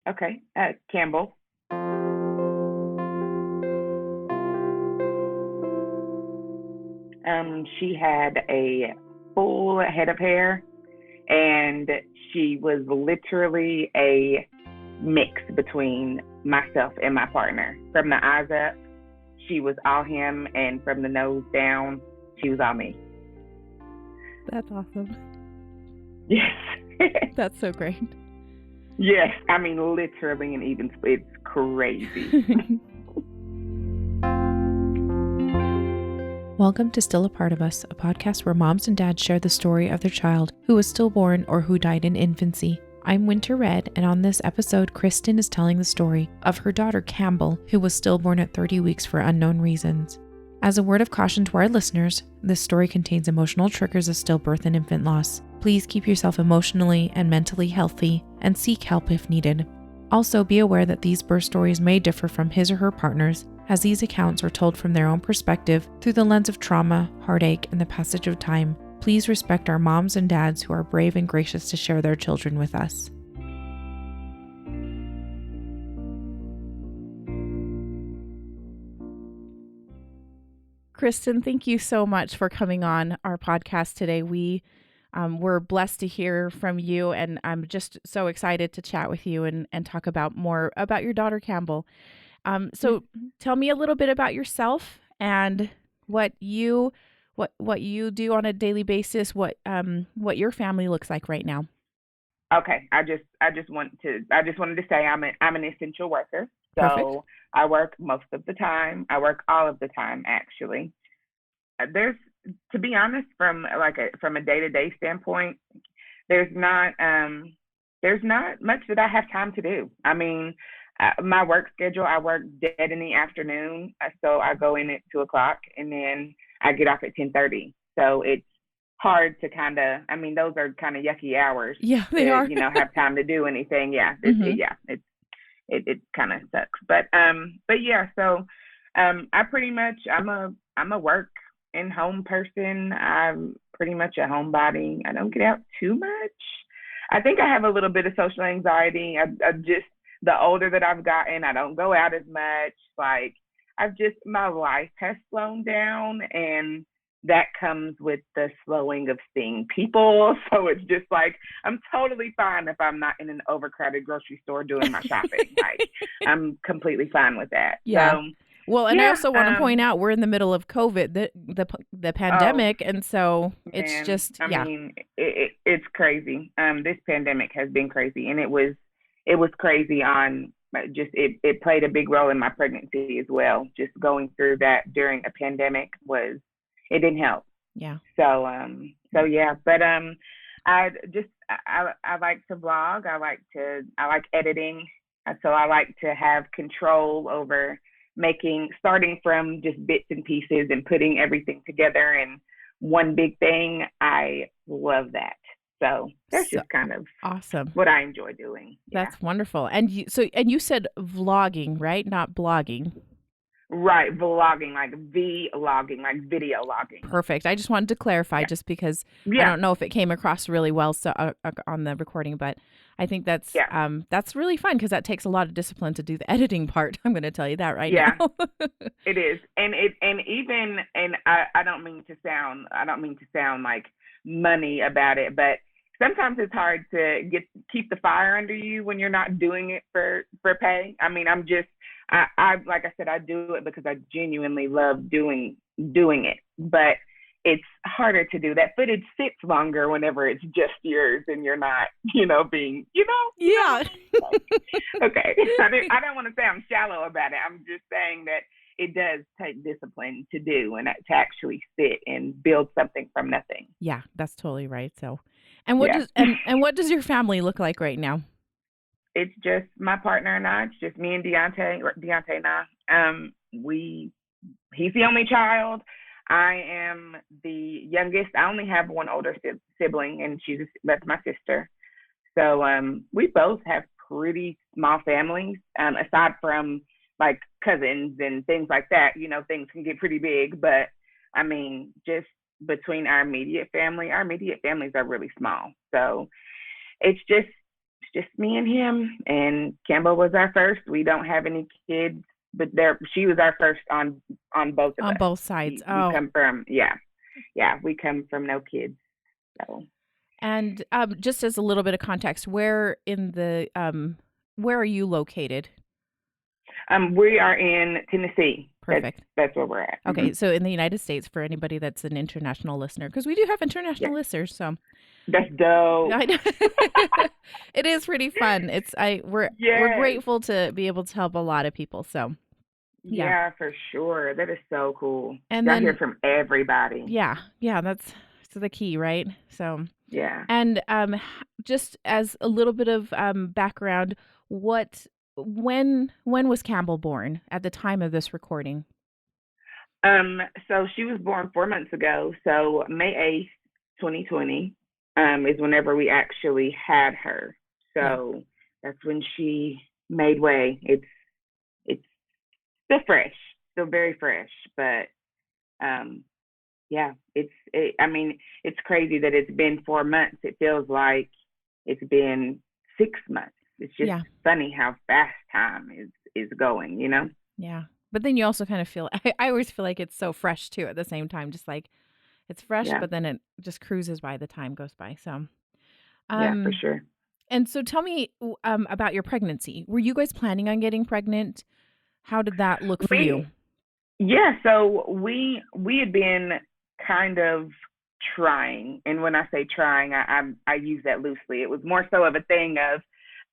Okay. Campbell. She had a full head of hair, and she was literally a mix between myself and my partner. From the eyes up, she was all him, and from the nose down, she was all me. That's awesome. Yes. That's so great. Yes. I mean, literally, and even it's crazy. Welcome to Still a Part of Us, a podcast where moms and dads share the story of their child who was stillborn or who died in infancy. I'm Winter Red, and on this episode, Kristyn is telling the story of her daughter Kampbell, who was stillborn at 30 weeks for unknown reasons. As a word of caution to our listeners, this story contains emotional triggers of stillbirth and infant loss. Please keep yourself emotionally and mentally healthy and seek help if needed. Also, be aware that these birth stories may differ from his or her partners, as these accounts are told from their own perspective through the lens of trauma, heartache, and the passage of time. Please respect our moms and dads who are brave and gracious to share their children with us. Kristyn, thank you so much for coming on our podcast today. We're blessed to hear from you, and I'm just so excited to chat with you and talk about more about your daughter Kampbell. So tell me a little bit about yourself and what you do on a daily basis, what your family looks like right now. Okay. I just wanted to say I'm an essential worker. So Perfect. I work most of the time. I work all of the time, actually. There's, to be honest, from a day-to-day standpoint, there's not much that I have time to do. I mean, my work schedule, I work dead in the afternoon, so I go in at 2 o'clock, and then I get off at 10:30. So it's hard to I mean, those are kind of yucky hours. Yeah, they are. Have time to do anything. Yeah, it kind of sucks. But yeah. So I pretty much I'm a work and home person. I'm pretty much a homebody. I don't get out too much. I think I have a little bit of social anxiety. I just, the older that I've gotten, I don't go out as much. Like, my life has slowed down, and that comes with the slowing of seeing people. So it's just like, I'm totally fine if I'm not in an overcrowded grocery store doing my shopping. Like, I'm completely fine with that. Yeah. So, well, and yeah, I also want to point out we're in the middle of COVID, the pandemic, and so it's just I mean, it's crazy. This pandemic has been crazy, and it was crazy on just it played a big role in my pregnancy as well. Just going through that during a pandemic it didn't help. Yeah. So yeah, but I just I like to vlog. I like editing. So I like to have control over starting from just bits and pieces and putting everything together in one big thing. I love that. So that's just kind of awesome. What I enjoy doing. That's wonderful. And you said vlogging, right? Not blogging. Right, vlogging, like vlogging, like video logging. Perfect. I just wanted to clarify, just because I don't know if it came across really well on the recording, but I think that's really fun, because that takes a lot of discipline to do the editing part. I'm going to tell you that right now. It is, and I don't mean to sound like money about it, but sometimes it's hard to keep the fire under you when you're not doing it for pay. I mean, I like I said, I do it because I genuinely love doing it, but it's harder to do. That footage sits longer whenever it's just yours and you're not, being, Yeah. Okay. I don't want to say I'm shallow about it. I'm just saying that it does take discipline to do and to actually sit and build something from nothing. Yeah, that's totally right. So, and what does your family look like right now? It's just my partner and I. It's just me and Deontay and I. He's the only child. I am the youngest. I only have one older sibling, and that's my sister. So we both have pretty small families. Aside from like cousins and things like that, things can get pretty big. But I mean, just between our immediate families are really small. So it's just me and him. And Kampbell was our first. We don't have any kids, but she was our first on both of us. On both sides. We come from we come from no kids. So. And just as a little bit of context, where are you located? We are in Tennessee. Perfect. That's where we're at. Okay, so in the United States, for anybody that's an international listener, because we do have international listeners, so that's dope. I know. It is pretty fun. We're grateful to be able to help a lot of people. So yeah, for sure. That is so cool. And I hear from everybody. Yeah, that's the key, right? So yeah. And just as a little bit of background, when was Kampbell born at the time of this recording? So she was born 4 months ago. So May 8th, 2020, is whenever we actually had her. So that's when she made way. It's still fresh, still very fresh, but it's crazy that it's been 4 months. It feels like it's been 6 months. It's just funny how fast time is going, you know? Yeah. But then you also kind of feel, I always feel like it's so fresh too at the same time, just like it's fresh, but then it just cruises by, the time goes by. So, for sure. And so tell me about your pregnancy. Were you guys planning on getting pregnant? How did that look for you? Yeah. So we had been kind of trying. And when I say trying, I use that loosely. It was more so of a thing of,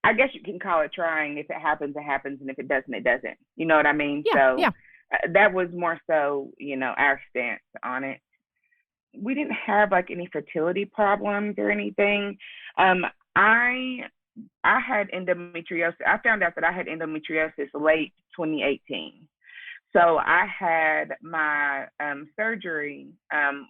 I guess you can call it trying. If it happens, it happens. And if it doesn't, it doesn't. You know what I mean? Yeah, so that was more so, our stance on it. We didn't have like any fertility problems or anything. I had endometriosis. I found out that I had endometriosis late 2018. So I had my surgery,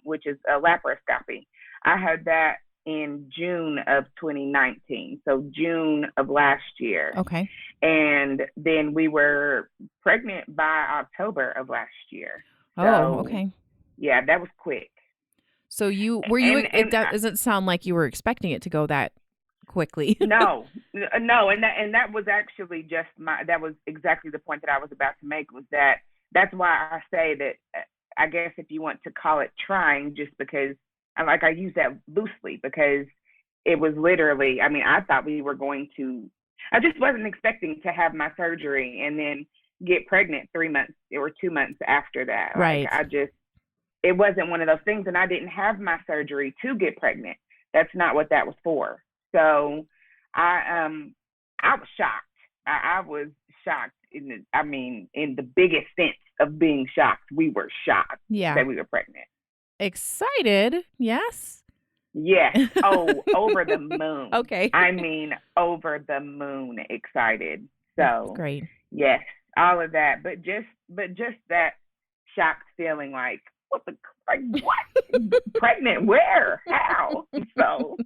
which is a laparoscopy. I had that in June of 2019. So June of last year. Okay. And then we were pregnant by October of last year. Oh, okay. Yeah, that was quick. So it doesn't sound like you were expecting it to go that quickly. No. And that was actually that was exactly the point that I was about to make, was that's why I say that, I guess if you want to call it trying, just because I use that loosely, because it was literally, I thought we were I just wasn't expecting to have my surgery and then get pregnant 3 months or 2 months after that. Right. It wasn't one of those things, and I didn't have my surgery to get pregnant. That's not what that was for. So I was shocked. I was shocked in the biggest sense of being shocked. We were shocked that we were pregnant. Excited, yes. Yes. Oh, over the moon. Okay. Over the moon excited. So that's great. Yes, all of that. But just that shocked feeling like, what? Pregnant? Where? How? So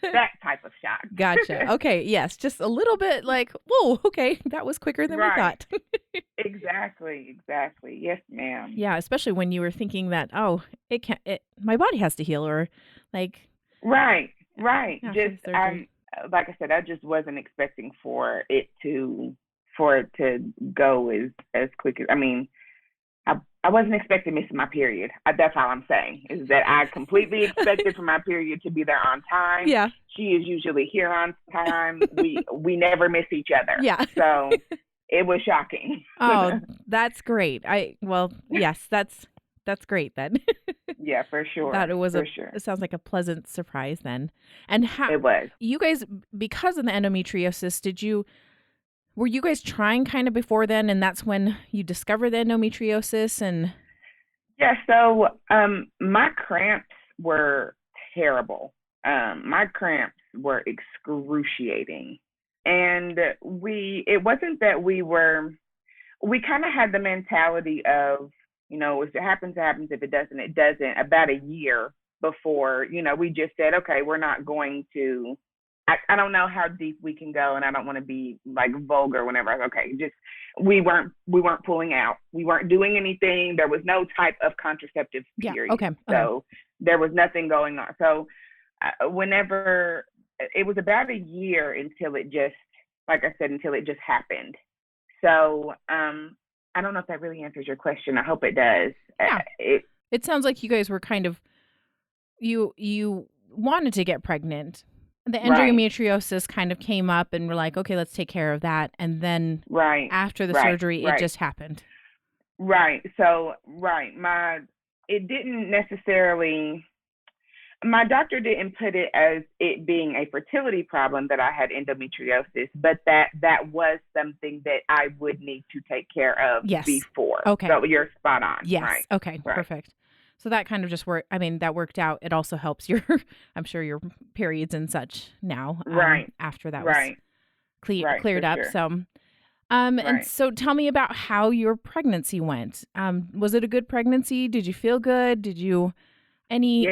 that type of shock. Gotcha. Okay. Yes. Just a little bit like, whoa, okay. That was quicker than we thought. Exactly. Yes, ma'am. Yeah. Especially when you were thinking that, my body has to heal, or like. Right. Like I said, I just wasn't expecting for it to go as quick as, I wasn't expecting missing my period. That's all I'm saying, is that I completely expected for my period to be there on time. Yeah. She is usually here on time. We never miss each other. Yeah. So it was shocking. Oh, that's great. Yes, that's great then. Yeah, for sure. It sounds like a pleasant surprise then. And how it was. You guys, because of the endometriosis, were you guys trying kind of before then, and that's when you discovered the endometriosis? And yeah, so my cramps were terrible. My cramps were excruciating, and it wasn't that we kind of had the mentality of, if it happens, it happens. If it doesn't, it doesn't. About a year before, we just said, okay, we're not going to. I don't know how deep we can go, and I don't want to be like vulgar whenever. Okay, just we weren't pulling out. We weren't doing anything. There was no type of contraceptive period. Yeah, okay. So there was nothing going on. So whenever it was about a year until it just, like I said, until it just happened. So I don't know if that really answers your question. I hope it does. Yeah. It sounds like you guys were kind of, you wanted to get pregnant. The endometriosis kind of came up and we're like, okay, let's take care of that. And then after the surgery, it just happened. Right. So, it didn't necessarily, my doctor didn't put it as it being a fertility problem that I had endometriosis, but that was something that I would need to take care of before. Okay. So you're spot on. Yes. Right. Okay. Right. Perfect. So that kind of just worked. I mean, that worked out. It also helps your, I'm sure, your periods and such now. After that was cleared up. Sure. So, and so tell me about how your pregnancy went. Was it a good pregnancy? Did you feel good? Did you, any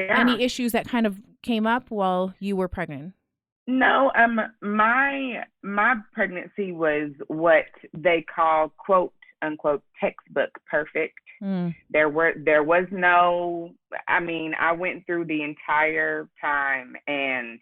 issues that kind of came up while you were pregnant? No, my pregnancy was what they call, quote unquote, textbook perfect. There was no, I mean, I went through the entire time and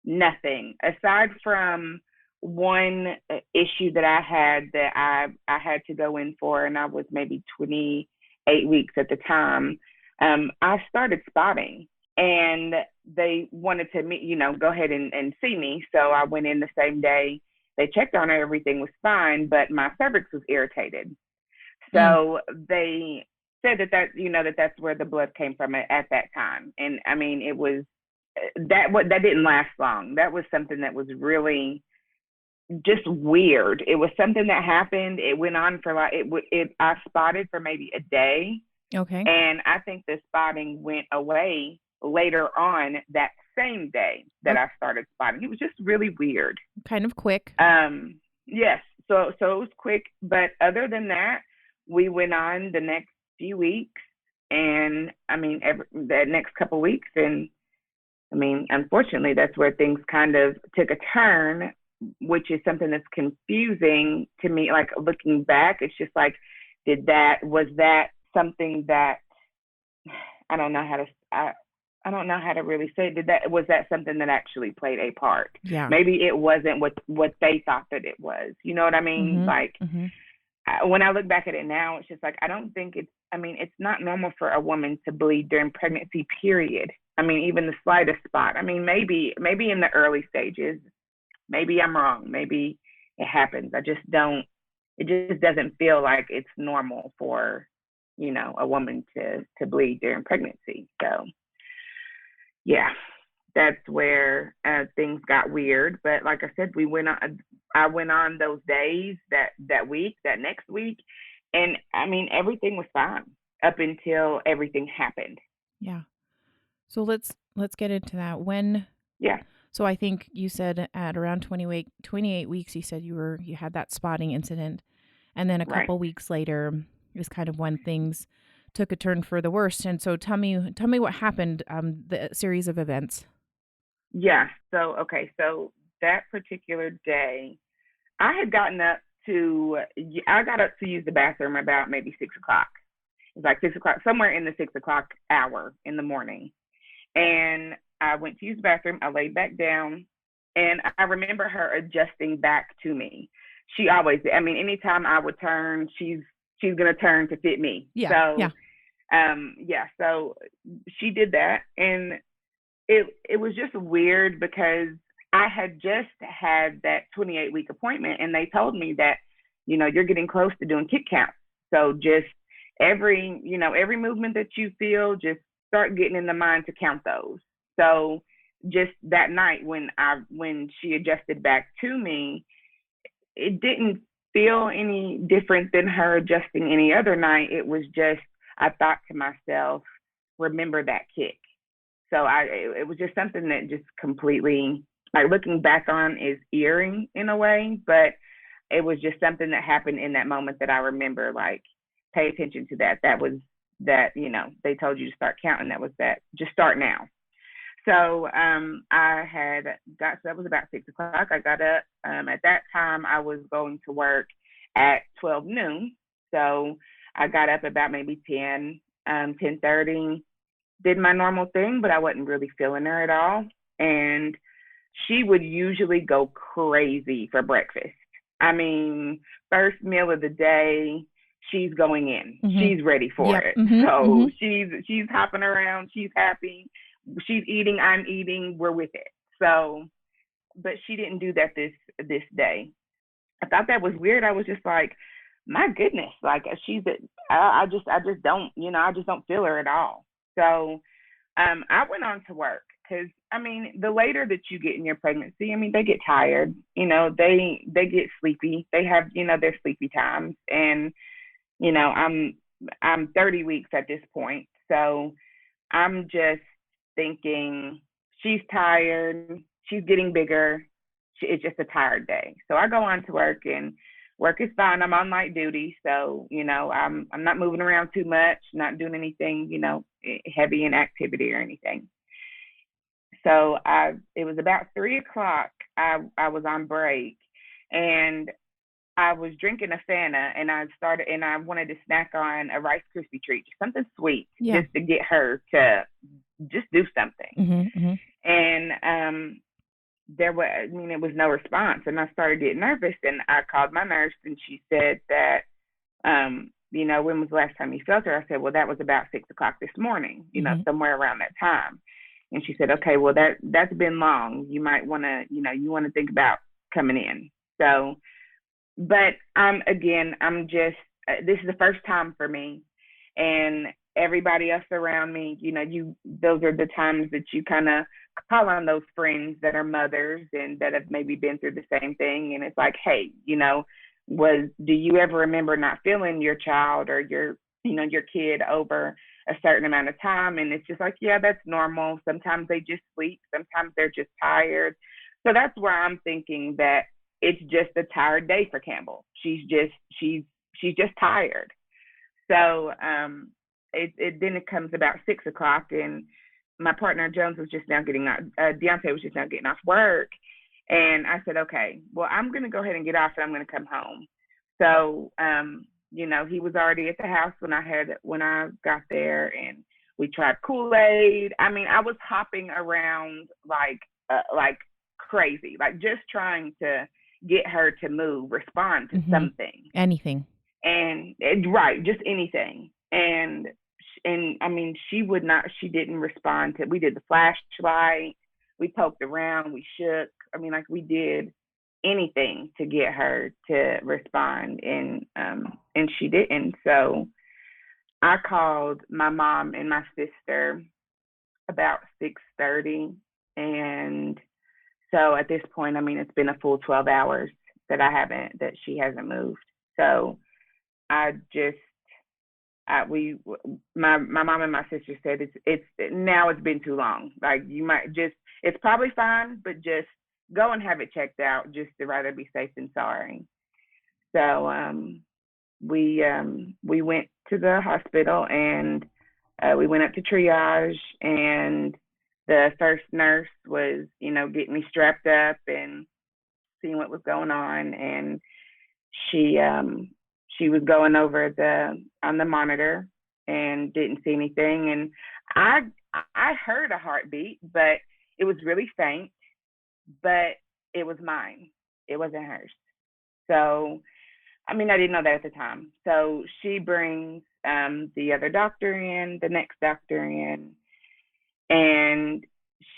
nothing aside from one issue that I had that I had to go in for, and I was maybe 28 weeks at the time. I started spotting, and they wanted to meet, go ahead and see me. So I went in the same day. They checked on her, everything was fine, but my cervix was irritated. So they said that's where the blood came from at that time. And I mean, it was that didn't last long. That was something that was really just weird. It was something that happened. It went on for I spotted for maybe a day. Okay. And I think the spotting went away later on that same day that I started spotting. It was just really weird. Kind of quick. Yes. So it was quick. But other than that, we went on the next few weeks, and I mean, the next couple of weeks. And I mean, unfortunately, that's where things kind of took a turn, which is something that's confusing to me. Like looking back, it's just like, was that something that I don't know how to really say. Was that something that actually played a part? Yeah. Maybe it wasn't what they thought that it was. You know what I mean? Mm-hmm. Like when I look back at it now, it's just like, I don't think it's not normal for a woman to bleed during pregnancy, period. I mean, even the slightest spot. I mean, maybe in the early stages, maybe I'm wrong. Maybe it happens. It just doesn't feel like it's normal for, a woman to bleed during pregnancy. So yeah, that's where things got weird. But like I said, I went on those days, that week, that next week. And I mean, everything was fine up until everything happened. Yeah. So let's get into that. So I think you said at around 28 weeks, you said you had that spotting incident. And then a couple weeks later is kind of when things took a turn for the worst. And so tell me what happened, the series of events. Yeah. So that particular day, I got up to use the bathroom about maybe 6 o'clock. It's like 6 o'clock, somewhere in the 6 o'clock hour in the morning. And I went to use the bathroom. I laid back down, and I remember her adjusting back to me. She always, anytime I would turn, she's going to turn to fit me. Yeah. So, so she did that. And it was just weird because I had just had that 28-week appointment, and they told me that, you're getting close to doing kick counts. So just every movement that you feel, just start getting in the mind to count those. So just that night when she adjusted back to me, it didn't feel any different than her adjusting any other night. It was just, I thought to myself, remember that kick. So it was just something that just completely, like, looking back on, is eerie in a way, but it was just something that happened in that moment that I remember, like, pay attention to that. That was that, they told you to start counting. That was that, just start now. So that was about 6 o'clock. I got up. At that time, I was going to work at 12 noon. So I got up about maybe 10:30, did my normal thing, but I wasn't really feeling her at all. And she would usually go crazy for breakfast. I mean, first meal of the day, she's going in. She's ready for it. So she's hopping around. She's happy. She's eating. I'm eating. We're with it. So, but she didn't do that this day. I thought that was weird. I was just like, my goodness, like I just don't, I just don't feel her at all. So, I went on to work because I mean, the later that you get in your pregnancy, I mean, they get tired, they get sleepy. They have, their sleepy times, and I'm 30 weeks at this point, so I'm just thinking she's tired, she's getting bigger. It's just a tired day. So I go on to work, and work is fine. I'm on light duty, so I'm not moving around too much, not doing anything, heavy in activity or anything. So it was about 3 o'clock. I was on break, and I was drinking a Fanta, and I wanted to snack on a Rice Krispie treat, just something sweet, just to get her to just do something. And it was no response, and I started getting nervous, and I called my nurse, and she said that, when was the last time you felt her? I said, well, that was about 6 o'clock this morning, somewhere around that time. And she said, okay, well, that's been long. You might want to, you want to think about coming in. So, but I'm just, this is the first time for me, and everybody else around me, those are the times that you kind of call on those friends that are mothers and that have maybe been through the same thing. And it's like, hey, do you ever remember not feeling your child or your kid over a certain amount of time? And it's just like, yeah, that's normal. Sometimes they just sleep. Sometimes they're just tired. So that's where I'm thinking that it's just a tired day for Campbell. She's just tired. So, then it comes about 6 o'clock, and my partner Jones was just now getting Deontay was just now getting off work, and I said, okay, well, I'm going to go ahead and get off, and I'm going to come home. So, he was already at the house when I got there, and we tried Kool-Aid. I mean, I was hopping around like crazy, like just trying to get her to move, respond to something, anything, and right, just anything. And I mean, she didn't respond to, we did the flashlight, we poked around, we shook. I mean, like, we did anything to get her to respond, and she didn't. So I called my mom and my sister about 6:30, and so at this point, I mean, it's been a full 12 hours that she hasn't moved. So I just, my mom and my sister said it's been too long. Like, you might just, it's probably fine, but just go and have it checked out, just to rather be safe than sorry. So we went to the hospital, and we went up to triage, and the first nurse was, getting me strapped up and seeing what was going on, and she was going over on the monitor and didn't see anything. And I heard a heartbeat, but it was really faint, but it was mine. It wasn't hers. So, I mean, I didn't know that at the time. So she brings the other doctor in, the next doctor in, and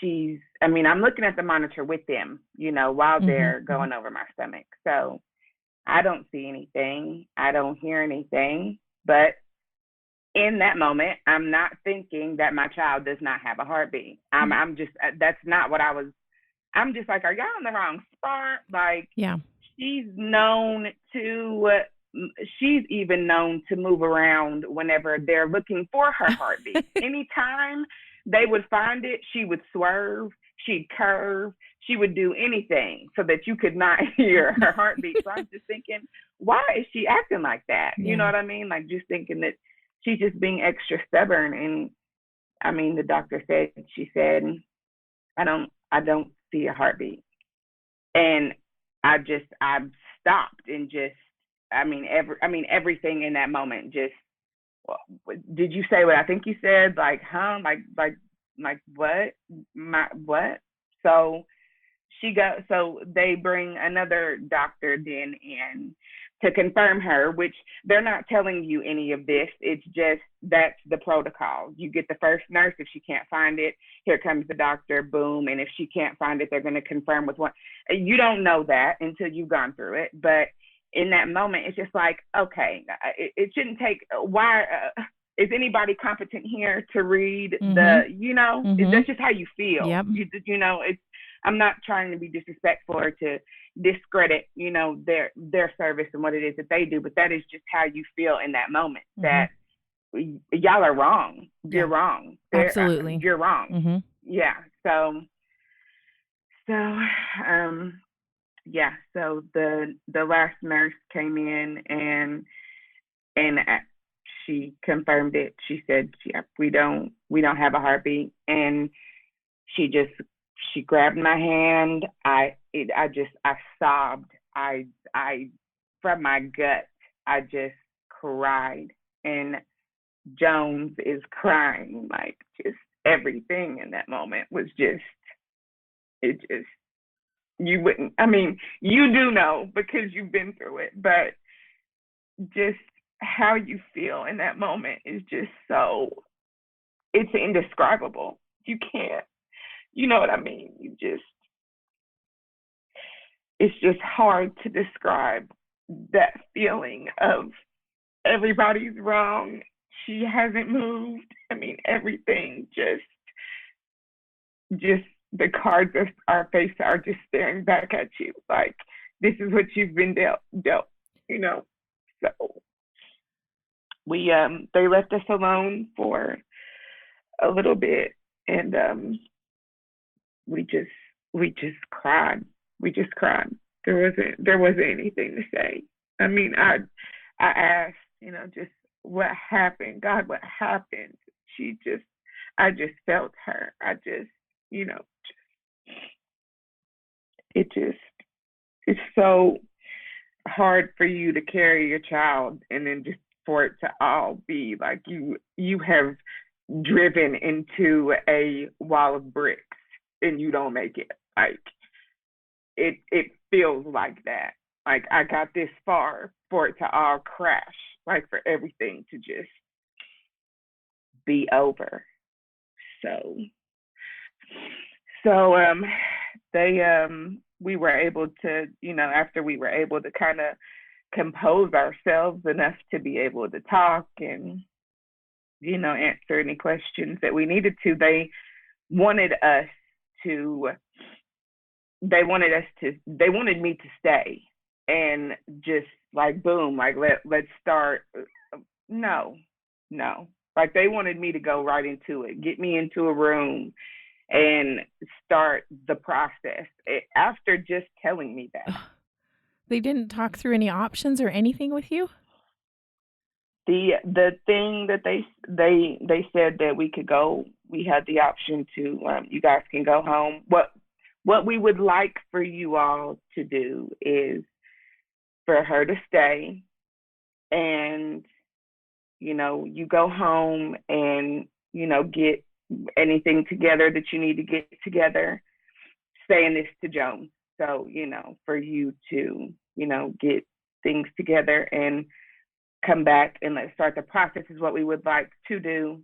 I'm looking at the monitor with them, while they're going over my stomach. So I don't see anything. I don't hear anything. But in that moment, I'm not thinking that my child does not have a heartbeat. I'm just, that's not what I'm just like, are y'all in the wrong spot? Like, yeah, she's even known to move around whenever they're looking for her heartbeat. Anytime they would find it, she would swerve, she'd curve, she would do anything so that you could not hear her heartbeat. So I'm just thinking, why is she acting like that? Yeah. You know what I mean? Like, just thinking that she's just being extra stubborn. And I mean, the doctor said, I don't see a heartbeat. And I stopped and just, everything in that moment just, did you say what I think you said? Like, huh? Like what? What? So so they bring another doctor then in to confirm her, which they're not telling you any of this. It's just that's the protocol. You get the first nurse. If she can't find it, here comes the doctor, boom. And if she can't find it, they're going to confirm with one. You don't know that until you've gone through it. But in that moment, it's just like, okay, it shouldn't take, why, is anybody competent here to read that's just how you feel. Yep. I'm not trying to be disrespectful or to discredit, their service and what it is that they do, but that is just how you feel in that moment, that y'all are wrong. You're wrong. Absolutely. You're wrong. Mm-hmm. Yeah. So the last nurse came in and she confirmed it. She said, yeah, we don't have a heartbeat. And she grabbed my hand. I sobbed. I from my gut, I just cried. And Jones is crying, like just everything in that moment was you wouldn't, you do know because you've been through it, but just how you feel in that moment is just it's indescribable. You can't, you know what I mean? It's just hard to describe that feeling of everybody's wrong. She hasn't moved. Everything just the cards our face are just staring back at you. Like, this is what you've been dealt, So we they left us alone for a little bit, and we just cried. We just cried. There wasn't anything to say. I asked, just what happened, God, what happened? I just felt her. It's so hard for you to carry your child and then just for it to all be like you have driven into a wall of bricks and you don't make it. Like it feels like that. Like I got this far for it to all crash, like for everything to just be over. So we were able to, after we were able to kind of compose ourselves enough to be able to talk and, answer any questions that we needed to, they wanted me to stay and just like, boom, like let's start. No. Like they wanted me to go right into it, get me into a room and start the process after just telling me that. They didn't talk through any options or anything with you? The thing that they said that we could go, we had the option to, you guys can go home. What we would like for you all to do is for her to stay and, you go home and, get anything together that you need to get together, saying this to Jones. So, for you to, get things together and come back and let's start the process is what we would like to do.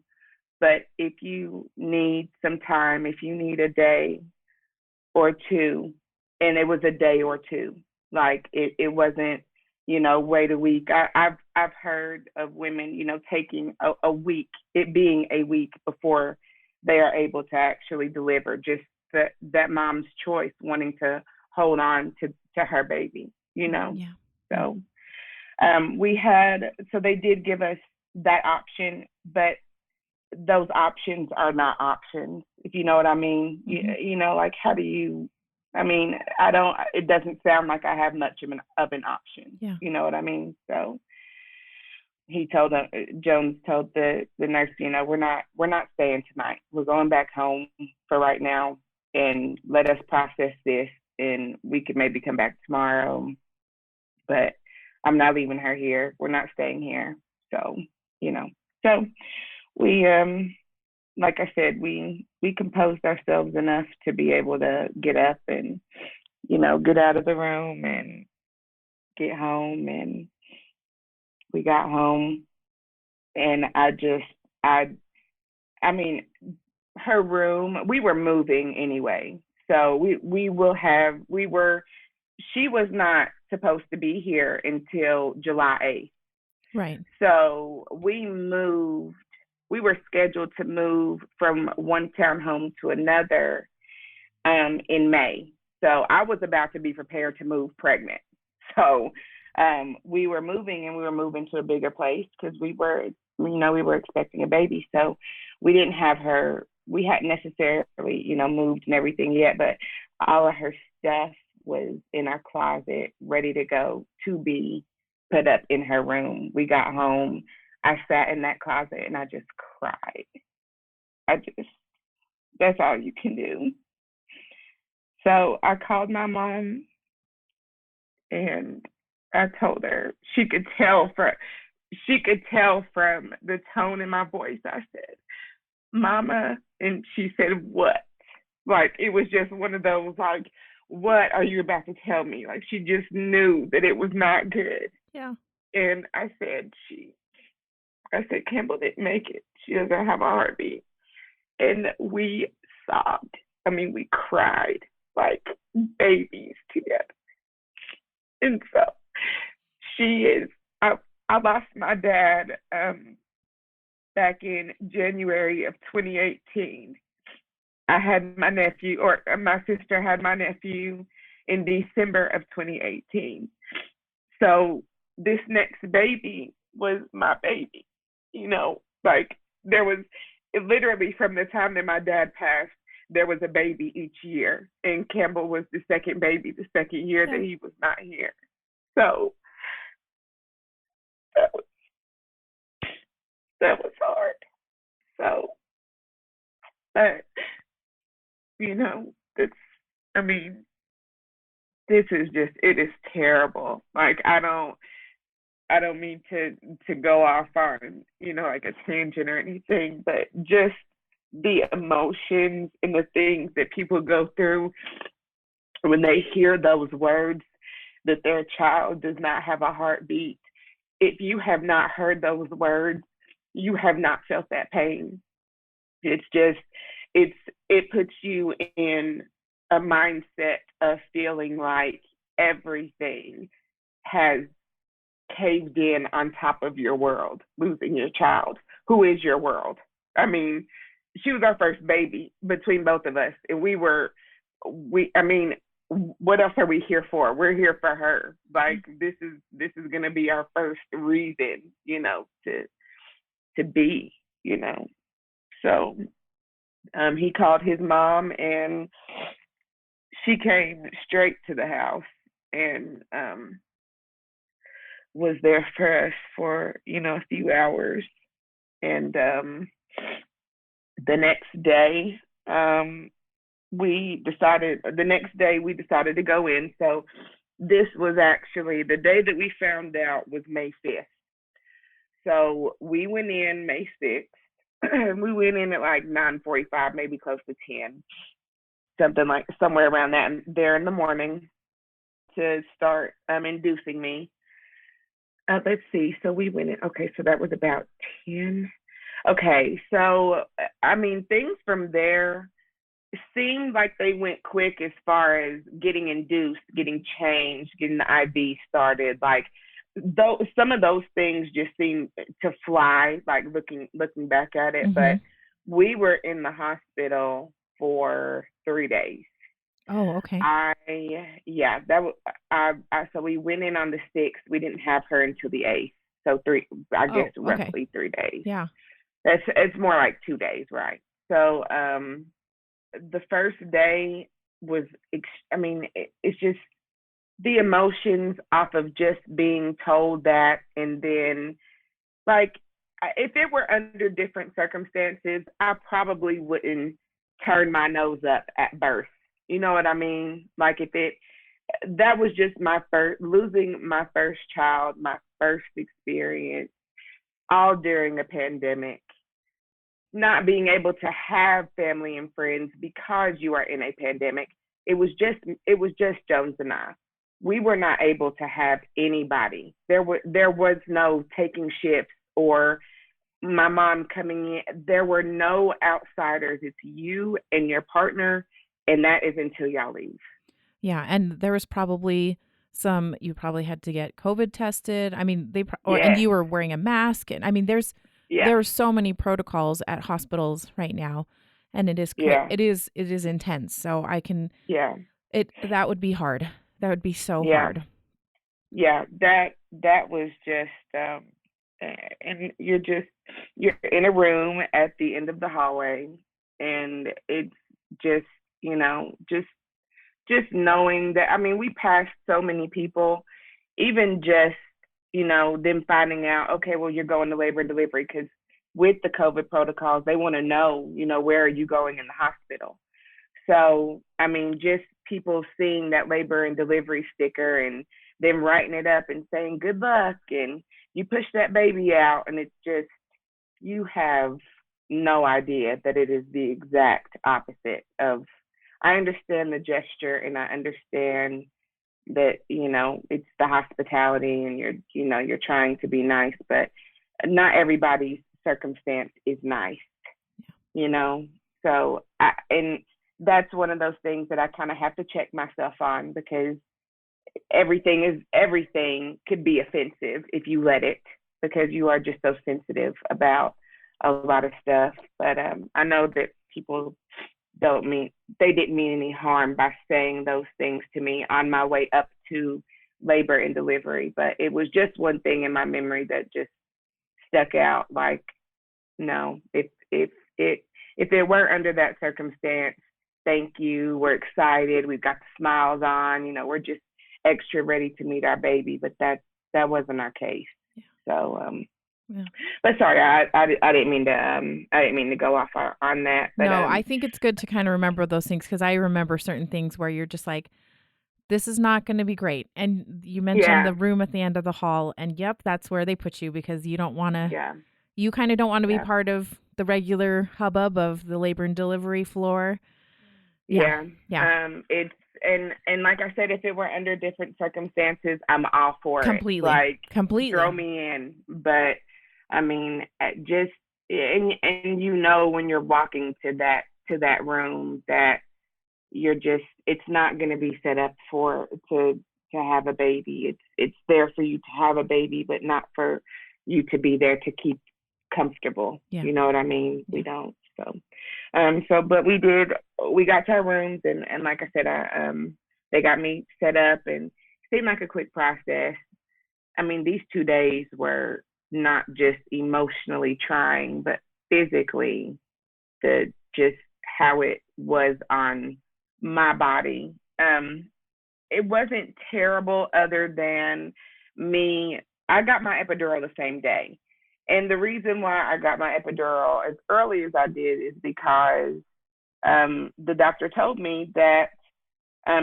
But if you need some time, if you need a day or two, and it was a day or two, like it wasn't, wait a week. I've heard of women, taking a week, it being a week before they are able to actually deliver, just that mom's choice wanting to hold on to her baby, Yeah. So so they did give us that option, but those options are not options, if you know what I mean. Mm-hmm. Like how do you, it doesn't sound like I have much of an option. Yeah. You know what I mean? So Jones told the nurse, we're not staying tonight. We're going back home for right now and let us process this and we could maybe come back tomorrow. But I'm not leaving her here. We're not staying here. So, so we like I said, we composed ourselves enough to be able to get up and, get out of the room and get home. And we got home, and I I mean, her room, we were moving anyway. So we were, she was not supposed to be here until July 8th. Right. So we were scheduled to move from one townhome to another in May. So I was about to be prepared to move pregnant. So we were moving, and we were moving to a bigger place because we were expecting a baby. So we didn't have her, we hadn't necessarily, moved and everything yet, but all of her stuff was in our closet, ready to go to be put up in her room. We got home. I sat in that closet and I just cried. That's all you can do. So I called my mom, and I told her, she could tell from the tone in my voice. I said, Mama, and she said, what? Like, it was just one of those, like, what are you about to tell me? Like, she just knew that it was not good. Yeah. And I said, Campbell didn't make it. She doesn't have a heartbeat. And we sobbed. I mean, we cried like babies together. And so I lost my dad back in January of 2018. I had my nephew, or my sister had my nephew in December of 2018. So this next baby was my baby. Like, there was literally, from the time that my dad passed, there was a baby each year. And Campbell was the second baby, the second year that he was not here. So that was hard. So, but, this is just, it is terrible. Like, I don't mean to go off on, like a tangent or anything, but just the emotions and the things that people go through when they hear those words, that their child does not have a heartbeat. If you have not heard those words, you have not felt that pain. It's just, it puts you in a mindset of feeling like everything has caved in on top of your world, losing your child, who is your world. I mean, she was our first baby between both of us, and what else are we here for? We're here for her. Like, this is going to be our first reason, to be, So he called his mom, and she came straight to the house and was there for us for, a few hours. And the next day, we decided to go in. So this was actually the day that we found out was May 5th. So we went in May 6th. We went in at like 9:45, maybe close to 10, somewhere around that there in the morning, to start inducing me. Let's see. So we went in. Okay, so that was about 10. Okay, so things from there seemed like they went quick as far as getting induced, getting changed, getting the IV started. Like, some of those things just seemed to fly, like looking back at it. Mm-hmm. But we were in the hospital for 3 days. Oh, okay. So we went in on the 6th. We didn't have her until the 8th. So roughly 3 days. Yeah. It's more like 2 days, right? So the first day was, it's just the emotions off of just being told that. And then, like, if it were under different circumstances, I probably wouldn't turn my nose up at birth. You know what I mean? Like, that was just losing my first child, my first experience, all during a pandemic. not being able to have family and friends because you are in a pandemic. It was just Jones and I. We were not able to have anybody. There was no taking shifts or my mom coming in. There were no outsiders. It's you and your partner, and that is until y'all leave. Yeah, and there was probably you probably had to get COVID tested. I mean, and Yeah, you were wearing a mask, and I mean, yeah, there's so many protocols at hospitals right now, and yeah, it is intense. So yeah, that would be hard. That would be so yeah, hard. yeah. That was just, and you're in a room at the end of the hallway, and it's just, just knowing that. I mean, we passed so many people, even just, them finding out, okay, well, you're going to labor and delivery, because with the COVID protocols, they want to know, where are you going in the hospital. So, I mean, just people seeing that labor and delivery sticker and them writing it up and saying good luck and you push that baby out, and it's just, you have no idea that it is the exact opposite of. I understand the gesture, and I understand that, it's the hospitality, and you're trying to be nice, but not everybody's circumstance is nice, you know. So and that's one of those things that I kind of have to check myself on, because everything could be offensive if you let it, because you are just so sensitive about a lot of stuff. But I know that people they didn't mean any harm by saying those things to me on my way up to labor and delivery. But it was just one thing in my memory that just stuck out. Like, no, if it weren't under that circumstance, thank you. We're excited. We've got the smiles on. We're just extra ready to meet our baby. But that wasn't our case. So yeah. But sorry, I didn't mean to go off on that. But, no, I think it's good to kind of remember those things, because I remember certain things where you're just like, this is not going to be great. And you mentioned the room at the end of the hall, and yep, that's where they put you, because you don't want to. Yeah. You kind of don't want to be part of the regular hubbub of the labor and delivery floor. Yeah. It's and like I said, if it were under different circumstances, I'm all for it. Like, completely throw me in. But I mean, just and when you're walking to that room, that you're just, it's not going to be set up to have a baby. It's there for you to have a baby, but not for you to be there to keep comfortable. Yeah. You know what I mean? We don't. But we got to our rooms, and like I said, they got me set up, and it seemed like a quick process. I mean, these 2 days were not just emotionally trying, but physically, just how it was on my body. It wasn't terrible, other than me. I got my epidural the same day. And the reason why I got my epidural as early as I did is because the doctor told me that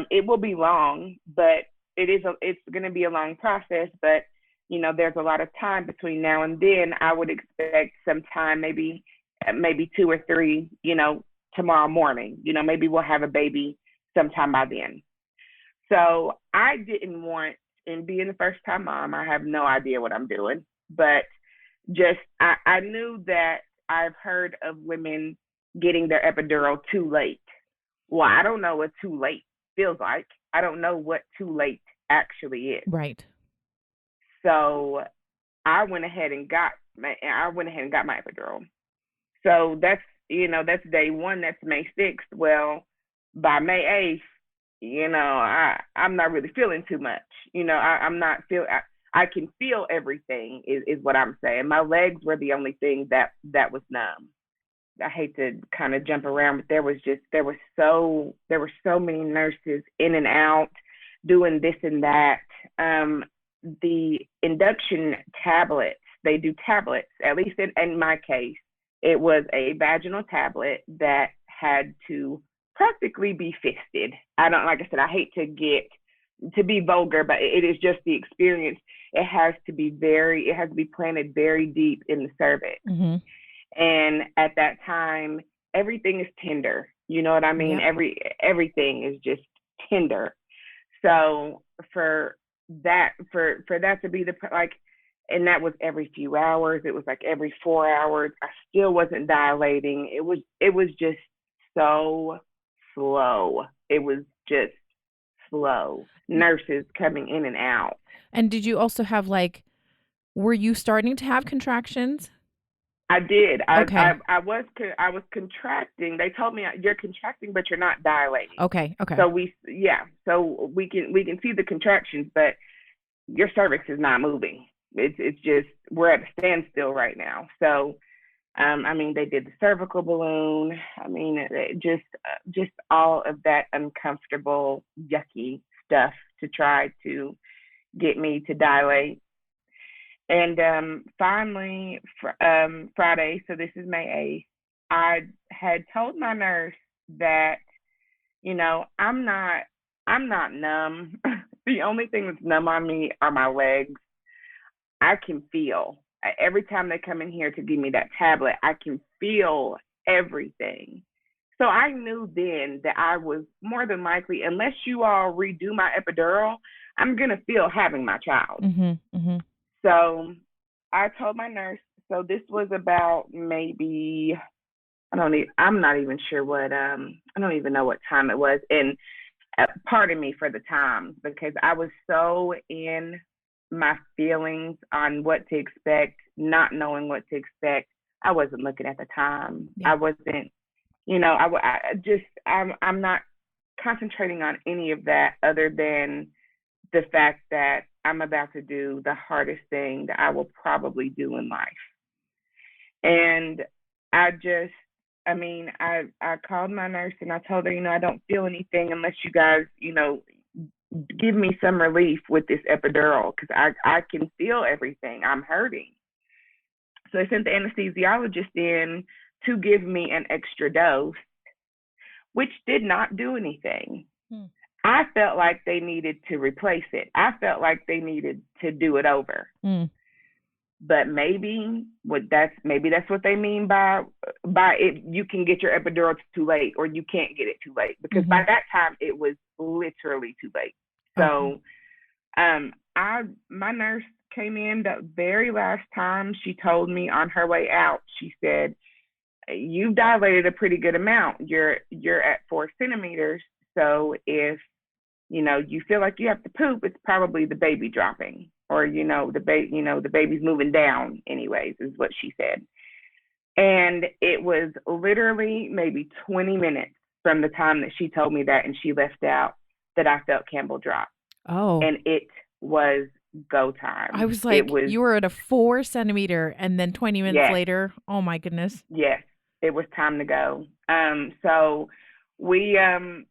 it will be long, but it's going to be a long process. But there's a lot of time between now and then. I would expect some time, maybe 2 or 3, tomorrow morning. Maybe we'll have a baby sometime by then. So I didn't want, and being the first time mom, I have no idea what I'm doing, but just I knew that I've heard of women getting their epidural too late. Well, I don't know what too late feels like. I don't know what too late actually is. Right. So I went ahead and got my epidural. So that's day 1. That's May 6th. Well, by May 8th, I'm not really feeling too much. I'm not feeling. I can feel everything is what I'm saying. My legs were the only thing that was numb. I hate to kind of jump around, but there were so many nurses in and out doing this and that. The induction tablets, they do tablets, at least in my case, it was a vaginal tablet that had to practically be fisted. Like I said, I hate to be vulgar, but it is just the experience. It has to be planted very deep in the cervix. Mm-hmm. And at that time, everything is tender. You know what I mean? Yep. Everything is just tender. So for that to be the like, and that was every few hours. It was like every 4 hours. I still wasn't dilating. It was just so slow. It was just slow. Nurses coming in and out. And did you also have were you starting to have contractions? I did. Okay. I was contracting. They told me you're contracting, but you're not dilating. Okay. So we can see the contractions, but your cervix is not moving. It's just we're at a standstill right now. So I mean, they did the cervical balloon. I mean, just all of that uncomfortable, yucky stuff to try to get me to dilate. And finally, Friday, so this is May 8th, I had told my nurse that, I'm not numb. The only thing that's numb on me are my legs. I can feel every time they come in here to give me that tablet, I can feel everything. So I knew then that I was more than likely, unless you all redo my epidural, I'm going to feel having my child. Mm-hmm. Mm-hmm. So I told my nurse, so this was about maybe, I'm not even sure I don't even know what time it was. And pardon me for the time, because I was so in my feelings on what to expect, not knowing what to expect. I wasn't looking at the time. Yeah. I wasn't, I'm not concentrating on any of that other than the fact that I'm about to do the hardest thing that I will probably do in life. And I just, I called my nurse and I told her, I don't feel anything unless you guys, give me some relief with this epidural, because I can feel everything. I'm hurting. So I sent the anesthesiologist in to give me an extra dose, which did not do anything. I felt like they needed to replace it. I felt like they needed to do it over. But maybe that's what they mean by it. You can get your epidural too late, or you can't get it too late, because by that time it was literally too late. So, my nurse came in the very last time. She told me on her way out. She said, "You've dilated a pretty good amount. You're at 4 centimeters. So if you feel like you have to poop, it's probably the baby dropping, or the baby's moving down anyways," is what she said. And it was literally maybe 20 minutes from the time that she told me that and she left out that I felt Kampbell drop. Oh. And it was go time. I was like, you were at a 4 centimeter, and then 20 minutes later, oh my goodness. Yes, it was time to go. So there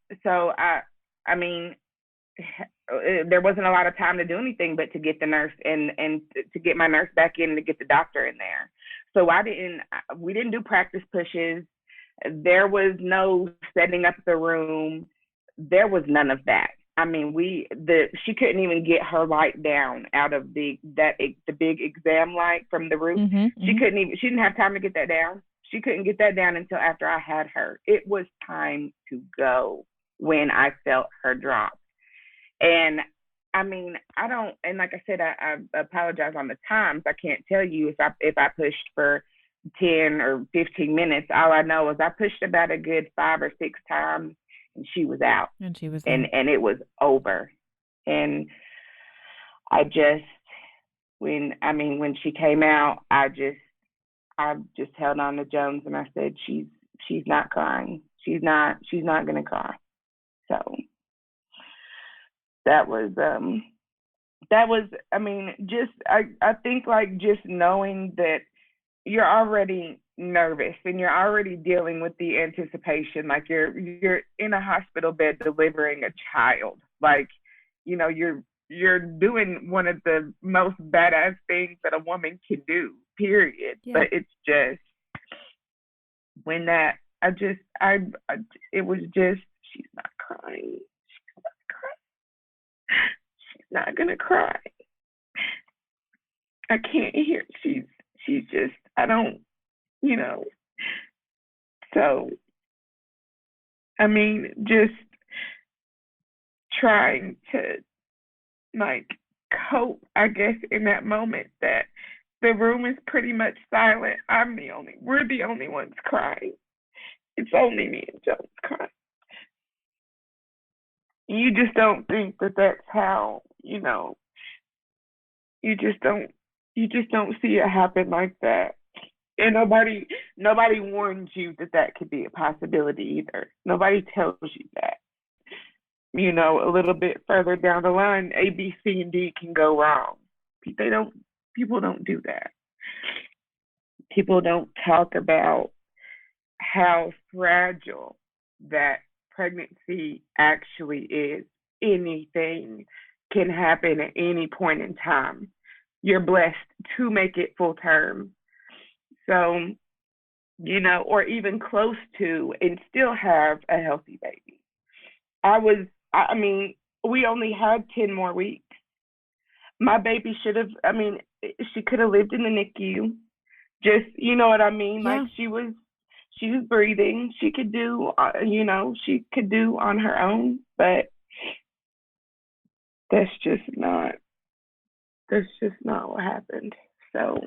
wasn't a lot of time to do anything but to get the nurse and to get my nurse back in, to get the doctor in there. So we didn't do practice pushes. There was no setting up the room. There was none of that. She couldn't even get her light down out of the big exam light from the roof. She didn't have time to get that down. She couldn't get that down until after I had her. It was time to go when I felt her drop. And and like I said, I apologize on the times. I can't tell you if I pushed for 10 or 15 minutes. All I know is I pushed about a good 5 or 6 times, and she was out. And she was and it was over. And I just when she came out, I just held on to Jones and I said, she's not crying. She's not gonna cry. So that was I think, like, just knowing that you're already nervous and you're already dealing with the anticipation, like you're in a hospital bed delivering a child, like, you're doing one of the most badass things that a woman can do, period. Yeah. But it's just when that it was just, she's not crying. She's not gonna cry. I can't hear. She's just, I don't you know. So, I mean, just trying to like cope, I guess, in that moment that the room is pretty much silent. We're the only ones crying. It's only me and Jones crying. You just don't think that that's how, you just don't see it happen like that. And nobody warns you that that could be a possibility either. Nobody tells you that. A little bit further down the line, A, B, C, and D can go wrong. People don't do that. People don't talk about how fragile that pregnancy actually is. Anything can happen at any point in time. You're blessed to make it full term. So, or even close to, and still have a healthy baby. We only had 10 more weeks. My baby she could have lived in the NICU. Just, you know what I mean? Yeah. Like she was breathing. She could do, she could do on her own, but that's just not what happened. So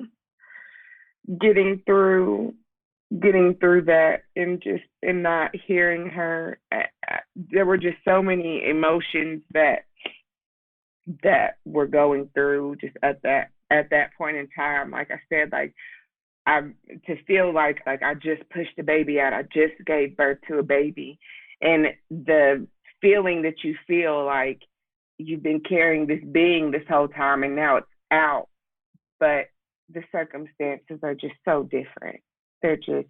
getting through that and not hearing her, there were just so many emotions that were going through just at that point in time. Like I said, like to feel like I just pushed a baby out, I just gave birth to a baby, and the feeling that you feel like you've been carrying this being this whole time and now it's out, but the circumstances are just so different. They're just,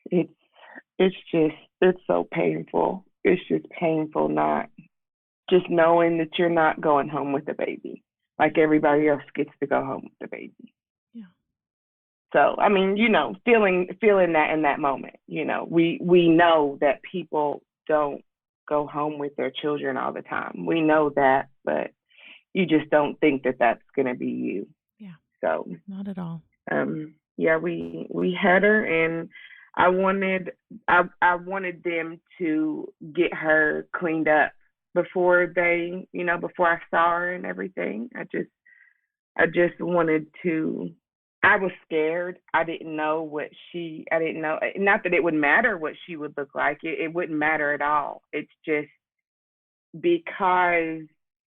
it's so painful. It's just painful, not just knowing that you're not going home with the baby like everybody else gets to go home with the baby. Yeah. So, I mean, feeling that in that moment, we know that people don't go home with their children all the time. We know that, but you just don't think that that's going to be you. Yeah. So not at all. Yeah, we had her, and I wanted them to get her cleaned up before before I saw her and everything. I just wanted to. I was scared. I didn't know, not that it would matter what she would look like. It wouldn't matter at all. It's just because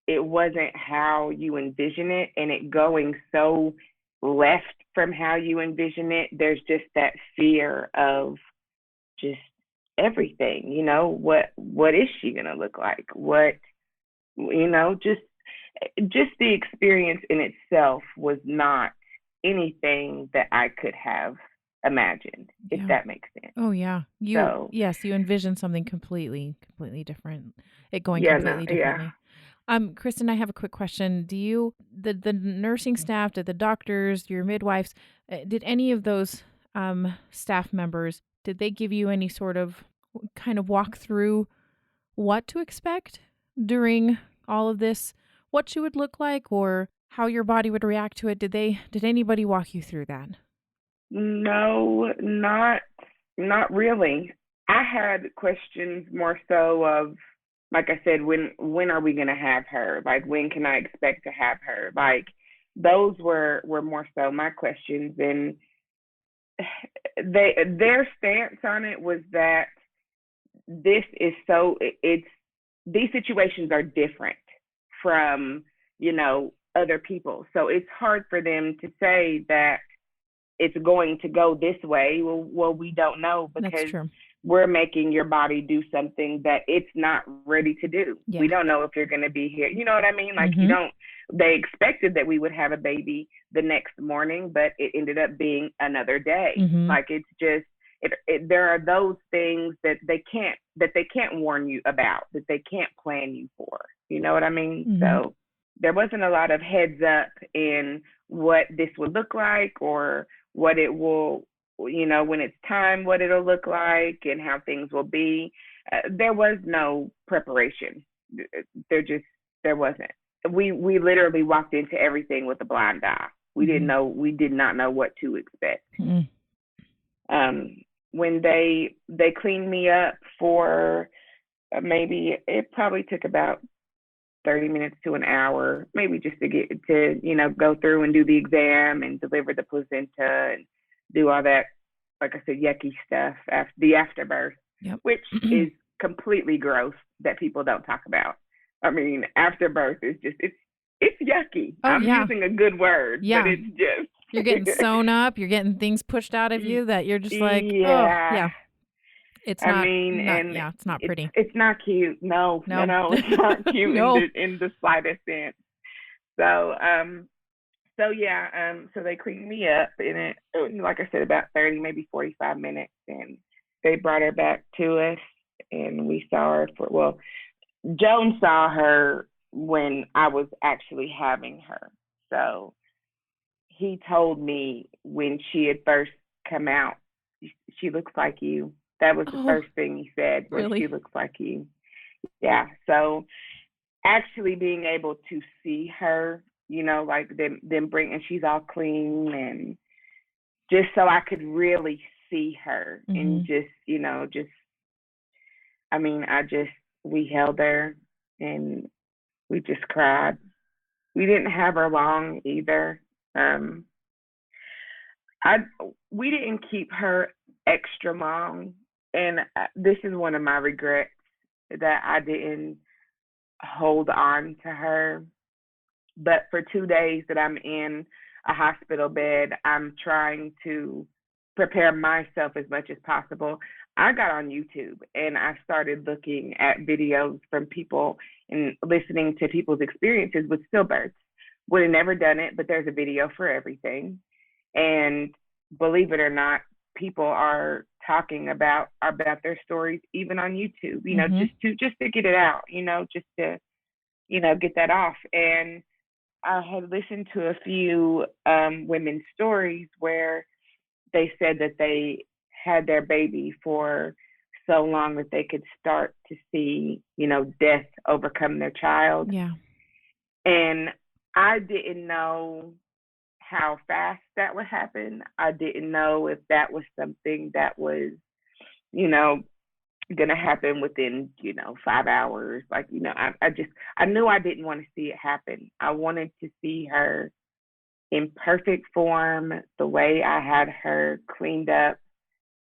it wasn't how you envision it, and it going so left from how you envision it, there's just that fear of just everything, what is she going to look like? What, just the experience in itself was not anything that I could have imagined, if that makes sense. Oh yeah. Yes, you envision something completely different. It going completely differently. Yeah. Kristyn, I have a quick question. Do you, the nursing staff, did the doctors, your midwives, did any of those staff members, did they give you any sort of kind of walk through what to expect during all of this, what you would look like, or how your body would react to it? Did anybody walk you through that? No, not really. I had questions more so of, like I said, when are we going to have her? Like, when can I expect to have her? Like, those were more so my questions. And their stance on it was that these situations are different from, other people. So it's hard for them to say that it's going to go this way. Well, we don't know, because we're making your body do something that it's not ready to do. Yeah. We don't know if you're going to be here. You know what I mean? Like, they expected that we would have a baby the next morning, but it ended up being another day. Like, it's just, there are those things that they can't warn you about, that they can't plan you for. You know what I mean? So there wasn't a lot of heads up in what this would look like, or what it will, when it's time, what it'll look like and how things will be. There was no preparation. There wasn't. We literally walked into everything with a blind eye. We did not know what to expect. When they cleaned me up for maybe, it probably took about 30 minutes to an hour, maybe just to get to, go through and do the exam and deliver the placenta and do all that, like I said, yucky stuff, after the afterbirth, which is completely gross that people don't talk about. I mean, afterbirth is just, it's yucky. I'm using a good word, but it's just. You're getting sewn up. You're getting things pushed out of you that you're just like, It's not, it's not pretty. It's not cute. No, it's not cute in the slightest sense. So, so they cleaned me up, and it was, like I said, about 30, maybe 45 minutes, and they brought her back to us, and we saw her Joan saw her when I was actually having her. So he told me when she had first come out, she looks like you. That was the first thing he said, really? She looks like you. Yeah. So actually being able to see her, like them bring, and she's all clean, and just so I could really see her, and we held her and we just cried. We didn't have her long either. We didn't keep her extra long, and this is one of my regrets, that I didn't hold on to her. But for 2 days that I'm in a hospital bed, I'm trying to prepare myself as much as possible. I got on YouTube and I started looking at videos from people and listening to people's experiences with stillbirths. Would have never done it, but there's a video for everything. And believe it or not, people are talking about their stories even on YouTube, just to get it out, just to, get that off. And I had listened to a few women's stories where they said that they had their baby for so long that they could start to see, death overcome their child. Yeah. And I didn't know how fast that would happen. I didn't know if that was something that was, going to happen within, 5 hours. Like, I knew I didn't want to see it happen. I wanted to see her in perfect form, the way I had her cleaned up.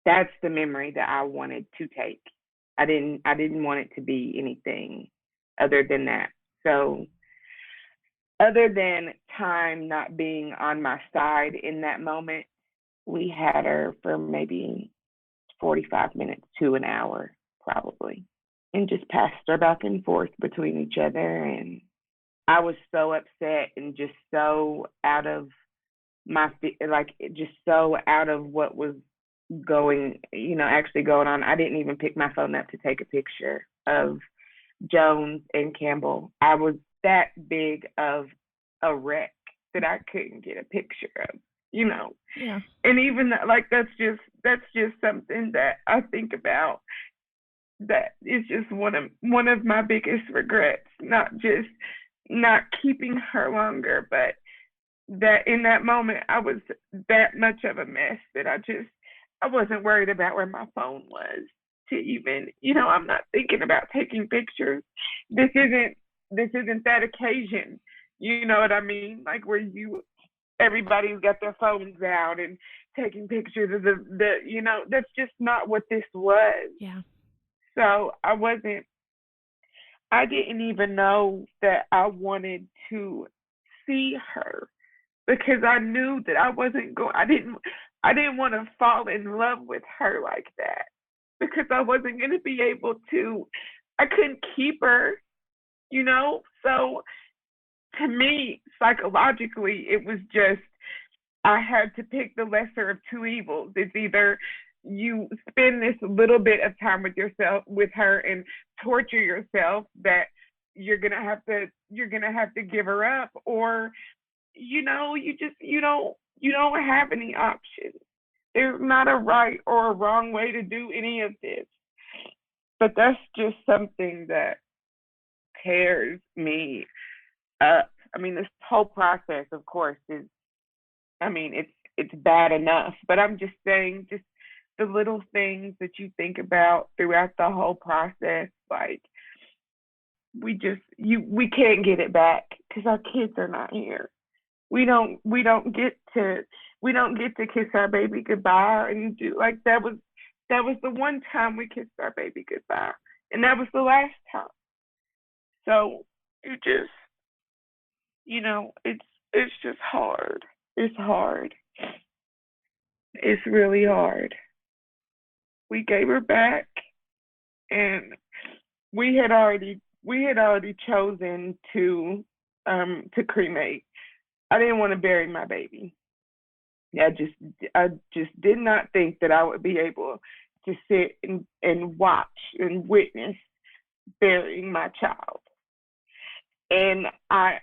That's the memory that I wanted to take. I didn't want it to be anything other than that. So other than time not being on my side in that moment, we had her for maybe 45 minutes to an hour, probably, and just passed her back and forth between each other. And I was so upset and just so out of so out of what was actually going on. I didn't even pick my phone up to take a picture of Jones and Campbell. I was that big of a wreck that I couldn't get a picture of, Yeah. And even that's just something that I think about, that is just one of my biggest regrets, not just not keeping her longer, but that in that moment I was that much of a mess that I wasn't worried about where my phone was to even, I'm not thinking about taking pictures. This isn't that occasion. You know what I mean? Like where everybody's got their phones out and taking pictures of that's just not what this was. Yeah. So I didn't even know that I wanted to see her, because I knew that I didn't want to fall in love with her like that, because I wasn't going to be able to, I couldn't keep her, so to me, psychologically, it was just, I had to pick the lesser of two evils. It's either you spend this little bit of time with her and torture yourself that you're gonna have to give her up, or you don't have any options. There's not a right or a wrong way to do any of this. But that's just something that tears me up. I mean, this whole process, of course, is I mean, it's bad enough, but I'm just saying, just the little things that you think about throughout the whole process, like we can't get it back because our kids are not here. We don't get to kiss our baby goodbye and do like that was the one time we kissed our baby goodbye, and that was the last time. So it just, it's just hard. It's hard. It's really hard. We gave her back, and we had already chosen to cremate. I didn't want to bury my baby. I just I just did not think that I would be able to sit and watch and witness burying my child. And I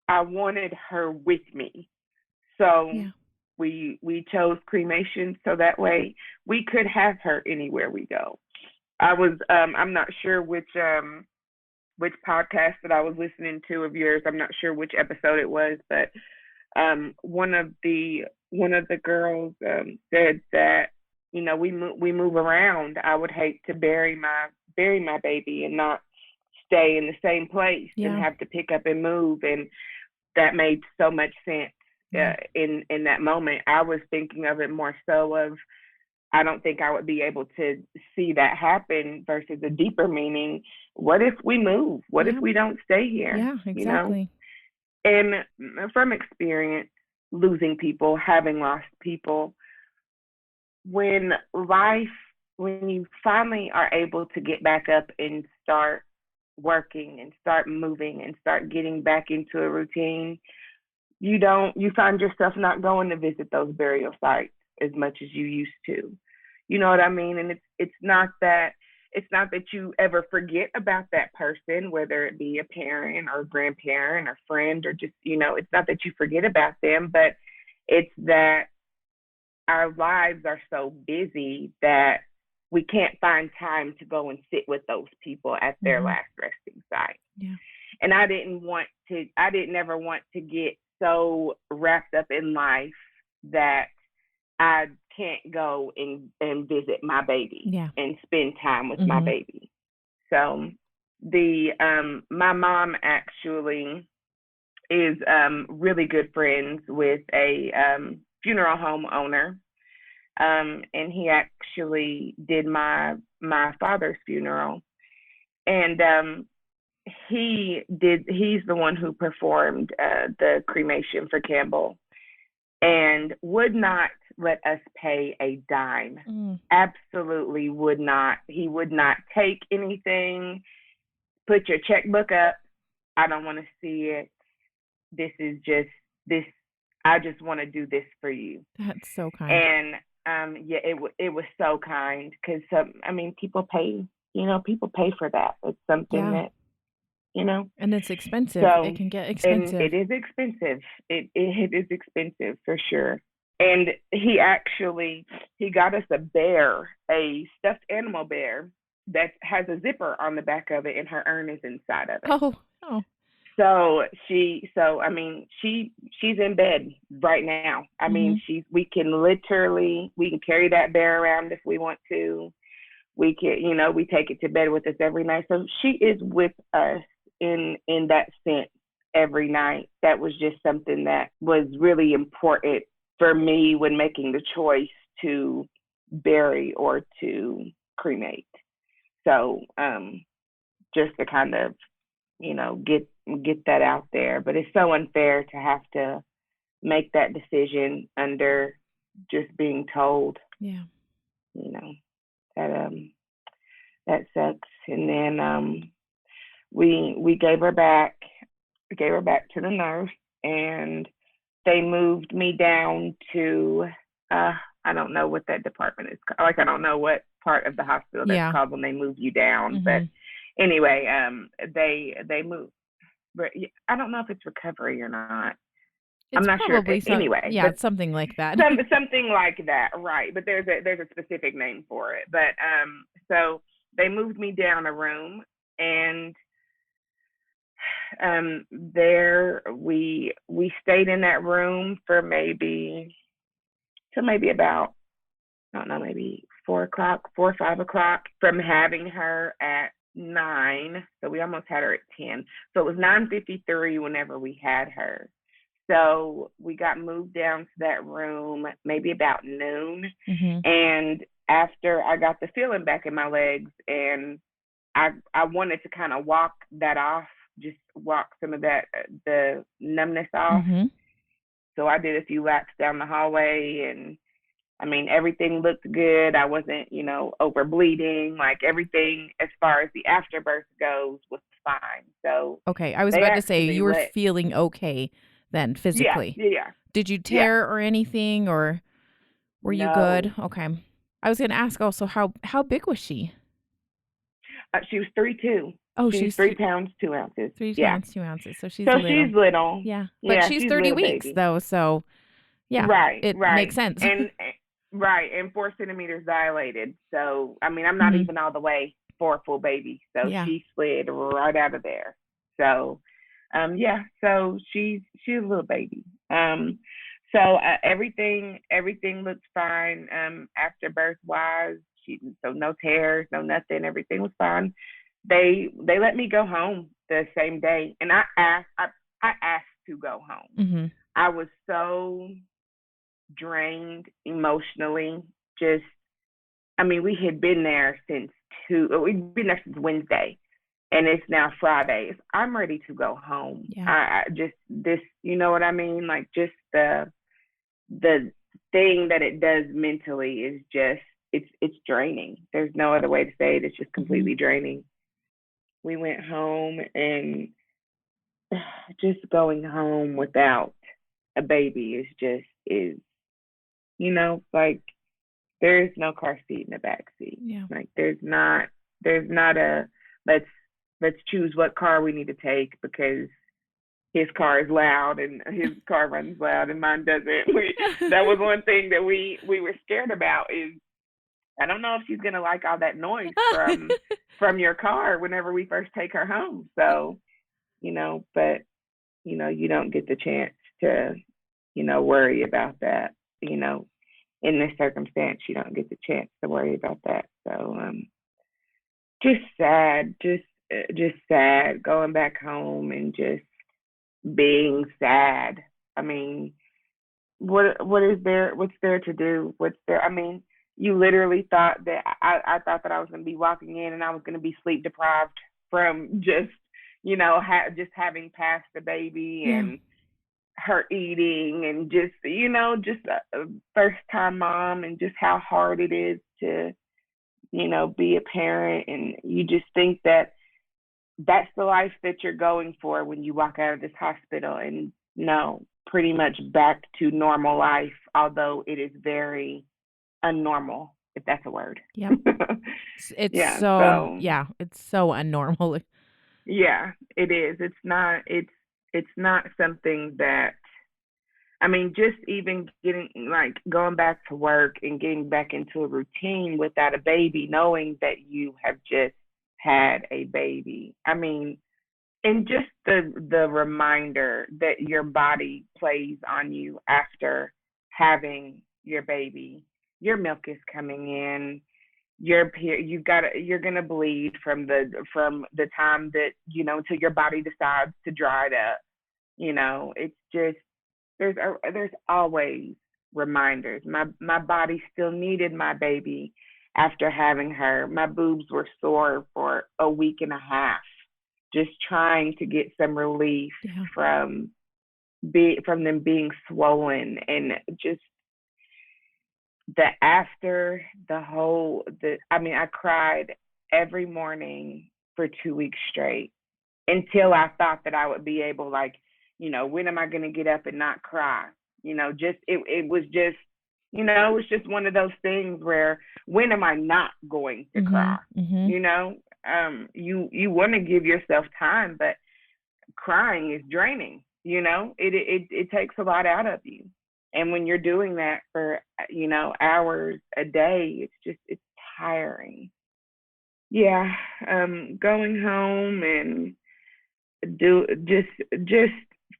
wanted her with me. So Yeah. we chose cremation so that way we could have her anywhere we go. I'm not sure which podcast that I was listening to of yours. I'm not sure which episode it was, but one of the girls said that we move around. I would hate to bury my baby and not stay in the same place and Yeah. have to pick up and move, and that made so much sense. In that moment, I was thinking of it more so of I don't think I would be able to see that happen versus a deeper meaning. What if we move? What if Yeah. we don't stay here? Yeah, exactly. And from experience, losing people, having lost people, when life, when you finally are able to get back up and start working and start moving and start getting back into a routine, you find yourself not going to visit those burial sites as much as you used to. You know what I mean? And it's not that you ever forget about that person, whether it be a parent or a grandparent or friend, or just, it's not that you forget about them, but it's that our lives are so busy that we can't find time to go and sit with those people at their last resting site. Yeah. And I didn't ever want to get so wrapped up in life that I can't go and visit my baby and spend time with my baby. So my mom actually is really good friends with a funeral home owner. And he actually did my father's funeral. And he's the one who performed the cremation for Kampbell, and would not let us pay a dime. Absolutely would not. He would not take anything. Put your checkbook up. I don't want to see it. This is just this. I just want to do this for you. That's so kind. And it was so kind, because people pay. People pay for that. It's something that. And it's expensive. So, it can get expensive. And it is expensive. It is expensive for sure. And he got us a stuffed animal bear that has a zipper on the back of it, and her urn is inside of it. Oh. So she's in bed right now. We can carry that bear around if we want to. We can, we take it to bed with us every night. So she is with us in that sense every night. That was just something that was really important for me when making the choice to bury or to cremate. So just to kind of, get that out there. But it's so unfair to have to make that decision under just being told. Yeah. That sucks. And then we gave her back to the nurse, and they moved me down to I don't know what that department is called. Like, I don't know what part of the hospital that's called when they move you down. But anyway, they moved. But I don't know if it's recovery or not. I'm not sure. Anyway, yeah, it's something like that. Something like that, right? But there's a specific name for it. But so they moved me down a room, and there we stayed in that room for maybe till maybe about, I don't know, maybe 4 o'clock, 4 or 5 o'clock, from having her at 9. So we almost had her at 10. So it was 9:53 whenever we had her. So we got moved down to that room maybe about noon. And after I got the feeling back in my legs, and I wanted to kind of walk that off, just walk some of that the numbness off. So I did a few laps down the hallway, and I mean, everything looked good. I wasn't, over bleeding. Like, everything as far as the afterbirth goes was fine. So okay, I was about to say you were feeling okay then physically. Yeah. Did you tear or anything, or were you good? Okay. I was going to ask also, how big was she? She was 3'2". Oh, she's 3 pounds 2 ounces. 3 pounds 2 ounces. So she's little. She's little. Yeah, but she's 30 weeks baby. Though. So yeah, it makes sense. And right, and 4 centimeters dilated. So I mean, I'm not even all the way for a full baby. So she slid right out of there. So so she's a little baby. So everything looked fine. After birth wise, so no tears, no nothing. Everything was fine. They let me go home the same day, and I asked to go home. I was so drained emotionally. Just, I mean, we had been there we've been there since Wednesday, and it's now Friday. I'm ready to go home. I just, this, you know what I mean? Like, just the thing that it does mentally is just, it's draining. There's no other way to say it. It's just completely draining. We went home, and just going home without a baby is like, there is no car seat in the back seat. Like, there's not a let's choose what car we need to take because his car is loud and his car runs loud and mine doesn't. That was one thing that we were scared about, is I don't know if she's gonna like all that noise from your car whenever we first take her home. So, but you don't get the chance to, worry about that. In this circumstance, you don't get the chance to worry about that. So, just sad, just sad going back home and just being sad. I mean, what is there? What's there to do? What's there? I mean, you literally thought that I thought that I was going to be walking in and I was going to be sleep deprived from just, just having passed the baby and her eating and just, just a first time mom, and just how hard it is to, be a parent. And you just think that that's the life that you're going for when you walk out of this hospital. And no, pretty much back to normal life, although it is very unnormal, if that's a word. Yep. It's it's so unnormal. Yeah, it is. It's not something that, I mean, just even going back to work and getting back into a routine without a baby, knowing that you have just had a baby. I mean, and just the reminder that your body plays on you after having your baby. Your milk is coming in. You're gonna bleed from the time that, until your body decides to dry it up. It's just, there's always reminders. My body still needed my baby after having her. My boobs were sore for a week and a half, just trying to get some relief from them being swollen, and just I cried every morning for 2 weeks straight, until I thought that I would be able, when am I going to get up and not cry? It was just one of those things where, when am I not going to cry? You want to give yourself time, but crying is draining. It takes a lot out of you. And when you're doing that for, hours a day, it's tiring. Yeah. Going home and do just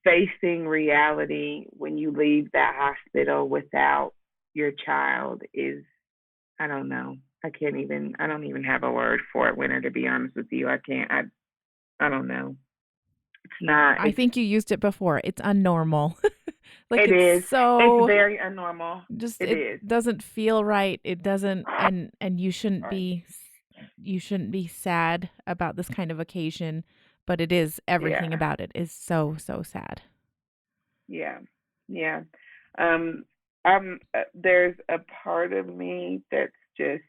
facing reality when you leave that hospital without your child is, I don't know. I don't even have a word for it, Winter, to be honest with you. I don't know. It's not, I think you used it before. It's unnormal. Like it it's is. It's so very abnormal. just It it is. doesn't feel right. It doesn't and Sorry. you shouldn't be sad about this kind of occasion, but it is everything Yeah. about it is so so sad. Yeah. Yeah. Um, there's a part of me that's just,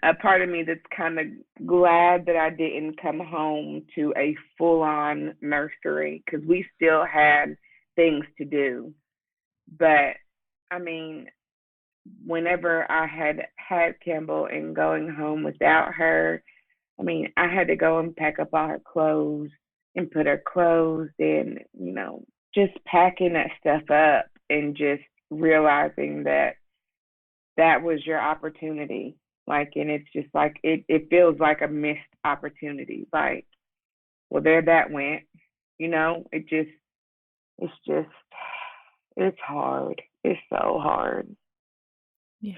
a part of me that's kind of glad that I didn't come home to a full on nursery because we still had things to do. But I mean, whenever I had Campbell and going home without her, I mean, I had to go and pack up all her clothes and put her clothes in, just packing that stuff up and just realizing that that was your opportunity. Like, and it's just like, it feels like a missed opportunity. Like, well, there that went, it's just, it's hard. It's so hard. Yeah.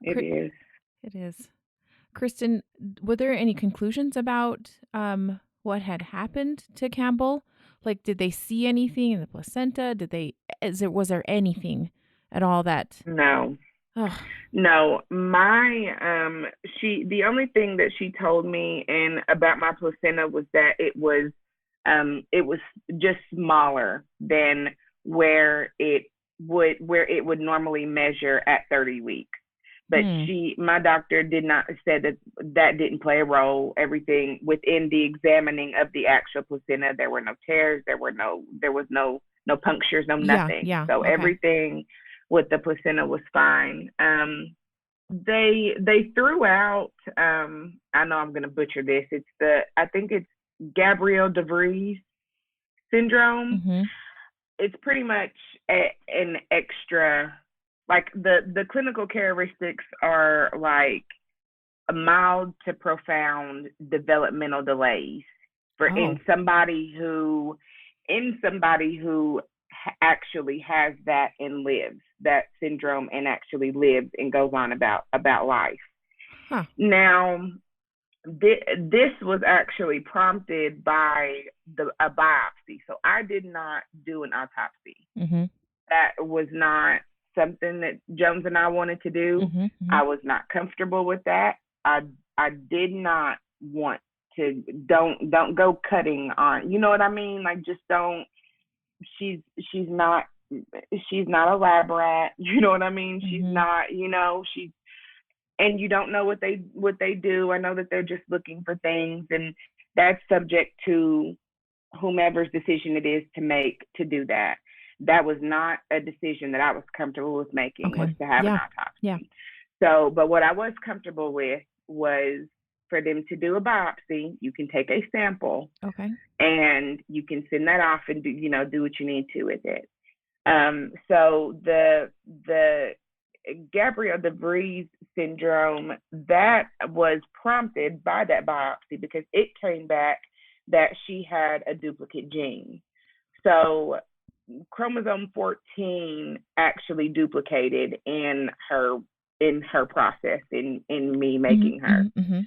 It is. It is. Kristyn, were there any conclusions about what had happened to Campbell? Like, did they see anything in the placenta? Was there anything at all that? No. Oh, No, the only thing that she told me and about my placenta was that it was just smaller than where it would normally measure at 30 weeks. But my doctor did not said that didn't play a role. Everything within the examining of the actual placenta, there were no tears, there was no punctures, no nothing. yeah, So okay. everything with the placenta was fine. They threw out. I know I'm gonna butcher this. I think it's Gabriel DeVries syndrome. Mm-hmm. It's pretty much an extra. Like the clinical characteristics are like a mild to profound developmental delays for in somebody who actually has that and lives that syndrome and actually lives and goes on about life. Huh. Now, this was actually prompted by a biopsy. So I did not do an autopsy. Mm-hmm. That was not something that Jones and I wanted to do. Mm-hmm. I was not comfortable with that. I did not want to. Don't go cutting on. You know what I mean? Like, just don't. She's not a lab rat. You know what I mean? Mm-hmm. She's not. She's, and you don't know what they do. I know that they're just looking for things, and that's subject to whomever's decision it is to make to do that. That was not a decision that I was comfortable with making, was to have an autopsy. Yeah. So, but what I was comfortable with was for them to do a biopsy. You can take a sample, okay, and you can send that off and do what you need to with it. So the Gabriel DeVries syndrome, that was prompted by that biopsy because it came back that she had a duplicate gene. So chromosome 14 actually duplicated in her process in me making her. Mm-hmm.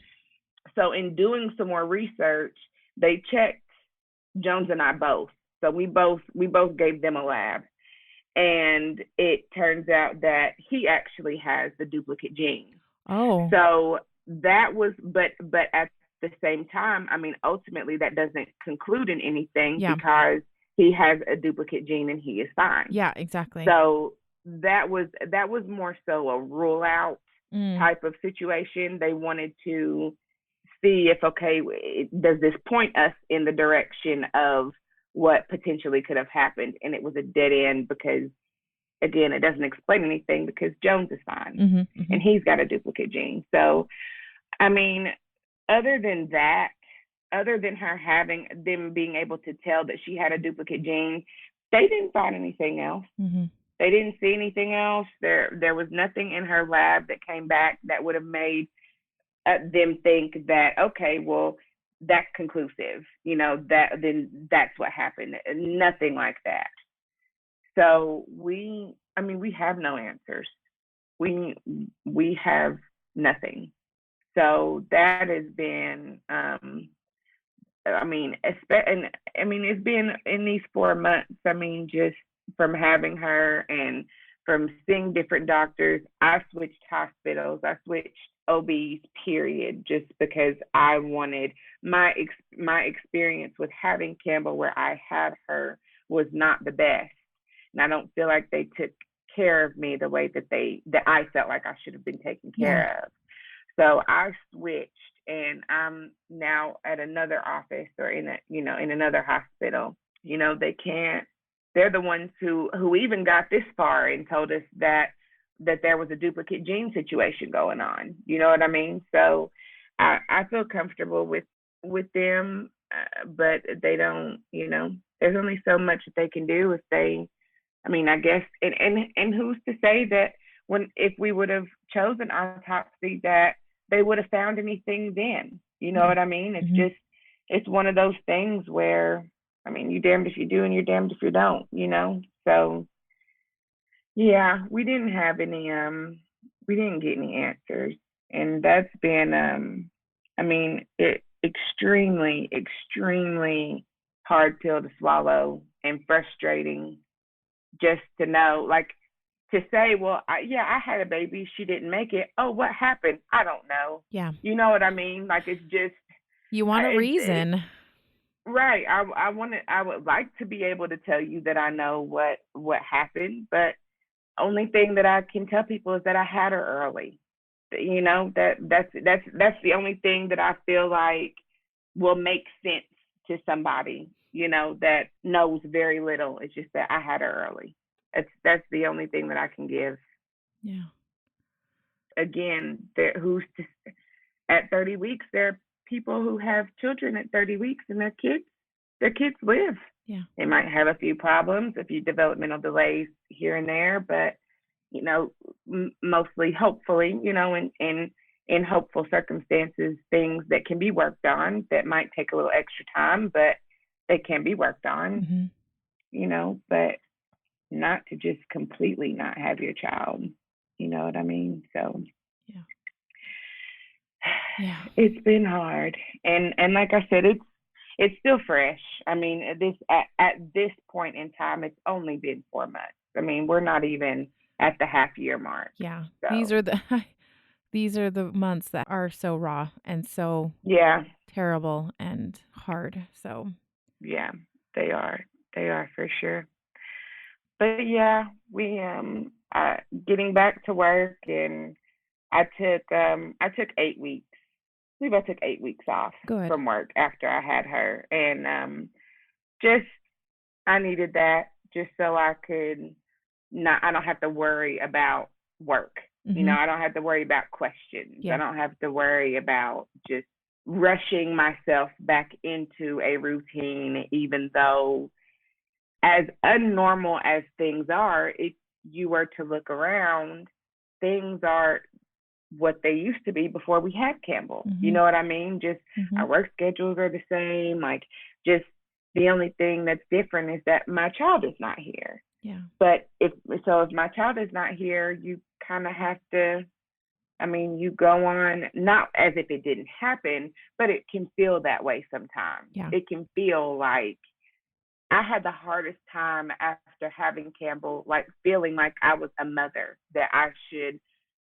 So in doing some more research, they checked Jones and I both. So we both gave them a lab, and it turns out that he actually has the duplicate gene. Oh. So that was, but at the same time, I mean, ultimately that doesn't conclude in anything because he has a duplicate gene and he is fine. Yeah, exactly. So that was more so a rule out type of situation. They wanted to see if, okay, does this point us in the direction of what potentially could have happened? And it was a dead end because, again, it doesn't explain anything because Jones is fine and he's got a duplicate gene. So, I mean, other than her them being able to tell that she had a duplicate gene, they didn't find anything else. They didn't see anything else. There was nothing in her lab that came back that would have made them think that, okay, well, that's conclusive, then that's what happened. Nothing like that. So we have no answers. We have nothing. So that has been, it's been in these 4 months. Just from having her and from seeing different doctors, I switched hospitals. I switched OBs, period, just because I wanted my experience with having Campbell, where I had her, was not the best, and I don't feel like they took care of me the way that I felt like I should have been taken care of. So I switched, and I'm now at another office or in another hospital. They're the ones who even got this far and told us that there was a duplicate gene situation going on. You know what I mean? So I feel comfortable with them, but they don't, there's only so much that they can do if they, I guess, and who's to say that if we would have chosen autopsy that they would have found anything then? You know what I mean? It's just, it's one of those things where, you're damned if you do and you're damned if you don't, So yeah, we didn't get any answers. And that's been, it extremely, extremely hard pill to swallow and frustrating just to know, like, to say, well, I had a baby, she didn't make it. Oh, what happened? I don't know. Yeah. You know what I mean? Like, it's just, you want a reason. Right. I would like to be able to tell you that I know what happened, but only thing that I can tell people is that I had her early. That's the only thing that I feel like will make sense to somebody, that knows very little. It's just that I had her early. That's the only thing that I can give. Yeah. Again, at 30 weeks, there are people who have children at 30 weeks and their kids live. Yeah. They might have a few problems, a few developmental delays here and there, but, mostly, hopefully, in hopeful circumstances, things that can be worked on that might take a little extra time, but they can be worked on, but not to just completely not have your child. You know what I mean? So yeah, it's been hard. And like I said, it's still fresh. At this point in time, it's only been 4 months. We're not even at the half-year mark. Yeah. So. These are the months that are so raw and so terrible and hard. So yeah, they are for sure. But yeah, we getting back to work, and I took 8 weeks. I believe I took 8 weeks off from work after I had her, and I needed that just so I don't have to worry about work. I don't have to worry about questions. I don't have to worry about just rushing myself back into a routine, even though, as unnormal as things are, if you were to look around, things are what they used to be before we had Campbell. You know what I mean? Just our work schedules are the same. Like, just the only thing that's different is that my child is not here. Yeah. But if my child is not here, you kind of have to, you go on, not as if it didn't happen, but it can feel that way sometimes. Yeah. It can feel like I had the hardest time after having Campbell, like feeling like I was a mother, that I should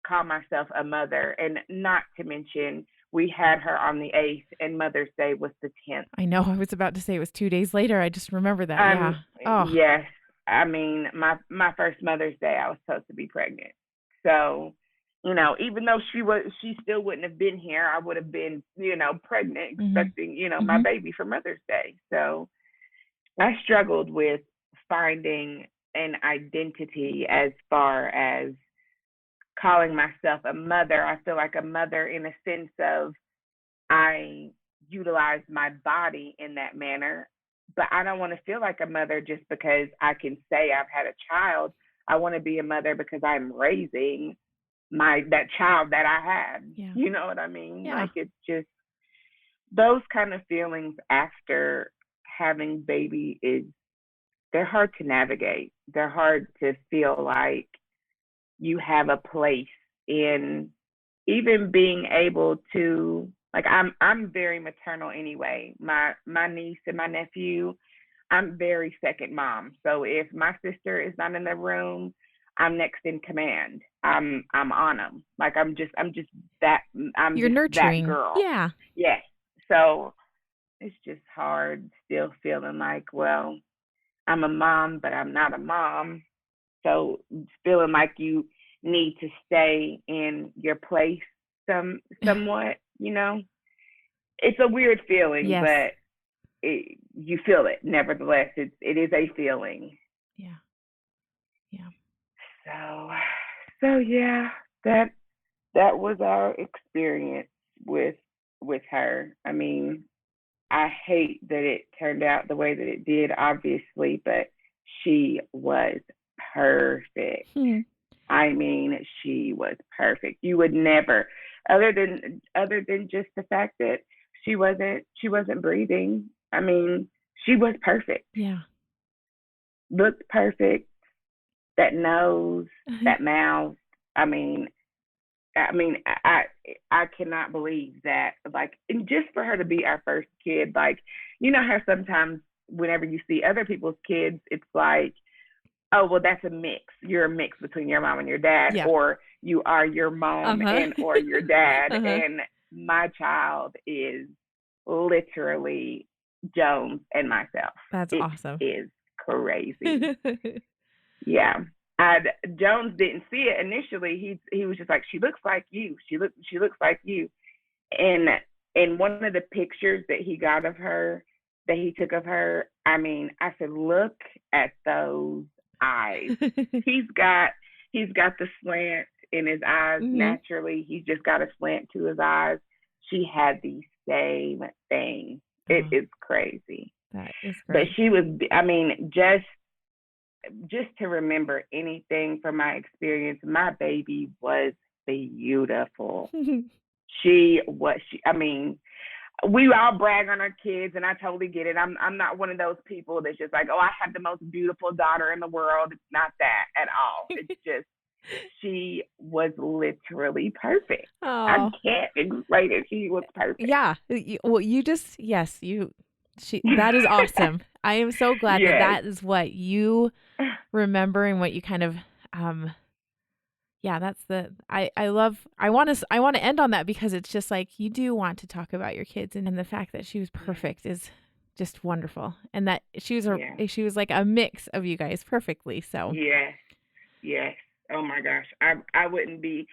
call myself a mother. And not to mention, we had her on the 8th and Mother's Day was the 10th. I know. I was about to say it was 2 days later. I just remember that. Yes. My first Mother's Day, I was supposed to be pregnant. So, even though she still wouldn't have been here, I would have been, pregnant, expecting, my baby for Mother's Day. So I struggled with finding an identity as far as calling myself a mother. I feel like a mother in a sense of I utilize my body in that manner, but I don't want to feel like a mother just because I can say I've had a child. I want to be a mother because I'm raising that child that I had. Yeah. You know what I mean? Yeah. Like, it's just, those kind of feelings after having baby they're hard to navigate. They're hard to feel like you have a place in even being able to, like, I'm very maternal anyway. My niece and my nephew, I'm very second mom. So if my sister is not in the room, I'm next in command. I'm on them. Like that. You're Just that nurturing. girl. Yeah. Yes. So it's just hard still feeling like, well, I'm a mom, but I'm not a mom. So feeling like you need to stay in your place somewhat, It's a weird feeling, Yes. but you feel it nevertheless. It is a feeling. Yeah. Yeah. So yeah, that was our experience with her. I mean, I hate that it turned out the way that it did, obviously, but she was perfect. I mean, she was perfect. You would never, other than just the fact that she wasn't breathing. I mean, she was perfect. Yeah. Looked perfect. That nose, that mouth. I mean, I cannot believe that. Like, and just for her to be our first kid, like, you know how sometimes whenever you see other people's kids, it's like, oh, well, that's a mix. You're a mix between your mom and your dad, Yeah. or you are your mom and or your dad. And my child is literally Jones and myself. That's awesome. It is crazy. Yeah. Jones didn't see it initially. He was just like, she looks like you. She looks like you. And in one of the pictures that he got of her, that he took of her, I mean, I said, look at those eyes. He's got the slant in his eyes naturally. He's just got a slant to his eyes. She had the same thing. It is crazy. That is great. But she was, I mean, just to remember anything from my experience, my baby was beautiful. I mean, we all brag on our kids, and I totally get it. I'm not one of those people that's just like, oh, I have the most beautiful daughter in the world. It's not that at all. It's just she was literally perfect. I can't explain it. She was perfect. Yeah. Well, that is awesome. I am so glad that is what you remember and what you kind of, that's I want to end on that, because it's just like, you do want to talk about your kids, and the fact that she was perfect is just wonderful. And that she was like a mix of you guys perfectly. So yes. Oh my gosh. I wouldn't be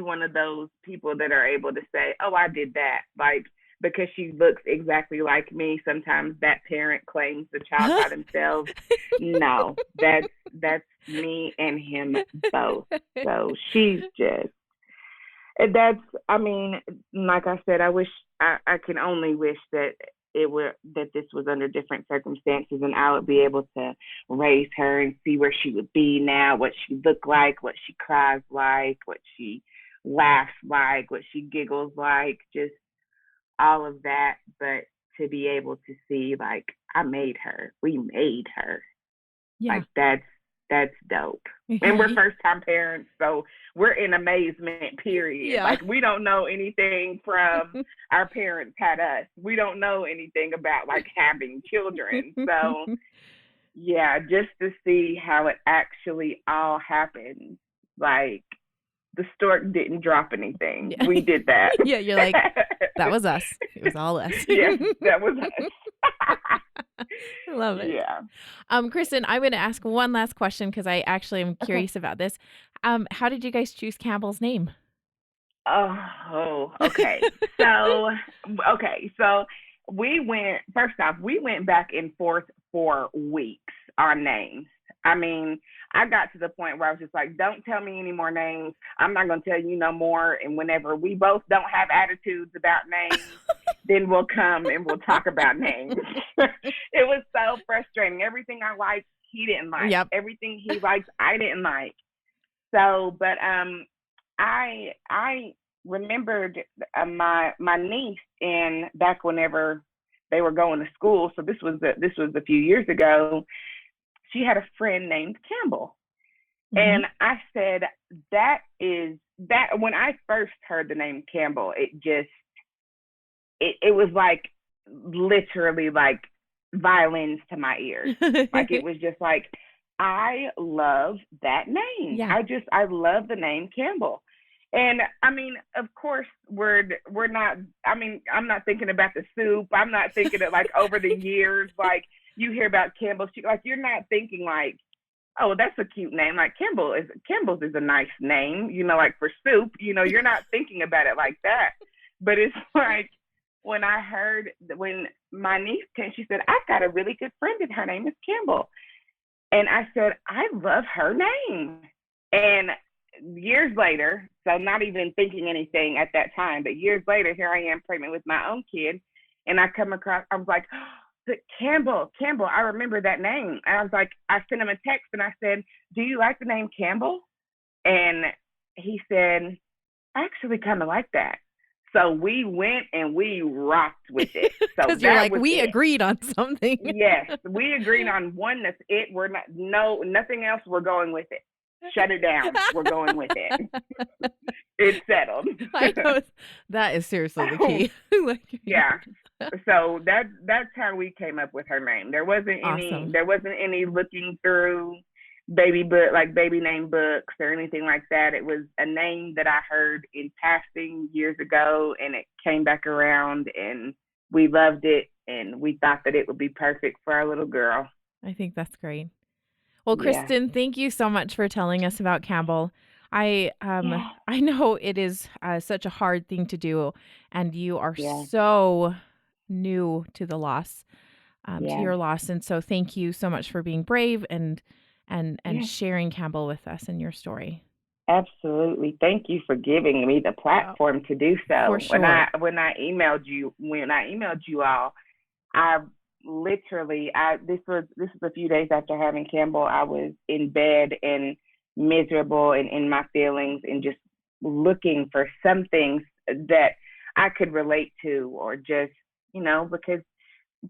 one of those people that are able to say, oh, I did that. Like, because she looks exactly like me. Sometimes that parent claims the child by themselves. No, that's me and him both. So she's just, I mean, like I said, I can only wish that this was under different circumstances, and I would be able to raise her and see where she would be now, what she looked like, what she cries like, what she laughs like, what she giggles like, just all of that. But to be able to see, like, we made her. Like, that's dope. And we're first time parents, so we're in amazement, period. Like, we don't know anything from our parents had us. We don't know anything about, like, having children. So yeah, just to see how it actually all happened, like, the stork didn't drop anything. Yeah. We did that. Yeah, you're like, that was us. It was all us. Yeah, that was us. I love it. Yeah. Kristyn, I'm going to ask one last question, because I actually am curious about this. How did you guys choose Campbell's name? Oh, okay. So we went back and forth for weeks on names. I mean, I got to the point where I was just like, don't tell me any more names. I'm not going to tell you no more. And whenever we both don't have attitudes about names, then we'll come and we'll talk about names. It was so frustrating. Everything I liked, he didn't like. Yep. Everything he liked, I didn't like. So, but I remembered my niece, and back whenever they were going to school, so this was a few years ago, she had a friend named Campbell. And I said, that when I first heard the name Campbell, it was like literally like violins to my ears. Like, it was just like, I love that name. Yeah. I love the name Campbell. And I mean, of course, we're not, I mean, I'm not thinking about the soup. I'm not thinking of like over the years, like you hear about Campbell's, like you're not thinking like, oh, that's a cute name. Like Campbell's is a nice name, you know, like for soup, you know, you're not thinking about it like that. But it's like, when my niece came, she said, I've got a really good friend and her name is Kampbell. And I said, I love her name. And years later, so not even thinking anything at that time, but years later, here I am pregnant with my own kid. And I come across, I was like, oh, Campbell, I remember that name. And I was like, I sent him a text and I said, do you like the name Campbell? And he said, I actually kind of like that. So we went and we rocked with it. So because you're like, we agreed on something. Yes, we agreed on one. That's it. We're not, nothing else. We're going with it. Shut it down. We're going with it. It's settled. I know, that is seriously the key. Yeah. So that's how we came up with her name. There wasn't any looking through baby name books or anything like that. It was a name that I heard in passing years ago, and it came back around, and we loved it, and we thought that it would be perfect for our little girl. I think that's great. Well, Kristyn, thank you so much for telling us about Kampbell. I know it is such a hard thing to do, and you are so new to the loss, to your loss, and so thank you so much for being brave and sharing Kampbell with us and your story. Absolutely. Thank you for giving me the platform to do so. For sure. When I emailed you all, I literally, this was a few days after having Kampbell. I was in bed and miserable and in my feelings and just looking for some things that I could relate to, or just, you know, because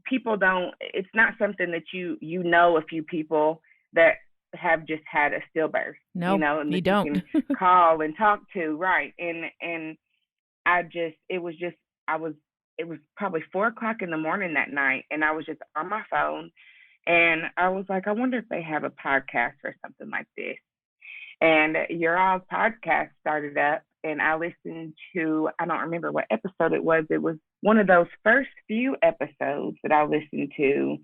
people don't, it's not something that you know a few people that have just had a stillbirth. No, you know, and you don't. You can call and talk to, right? And it was probably 4:00 in the morning that night, and I was just on my phone, and I was like, I wonder if they have a podcast or something like this. And your all's podcast started up, and I listened to, I don't remember what episode it was. It was one of those first few episodes that I listened to,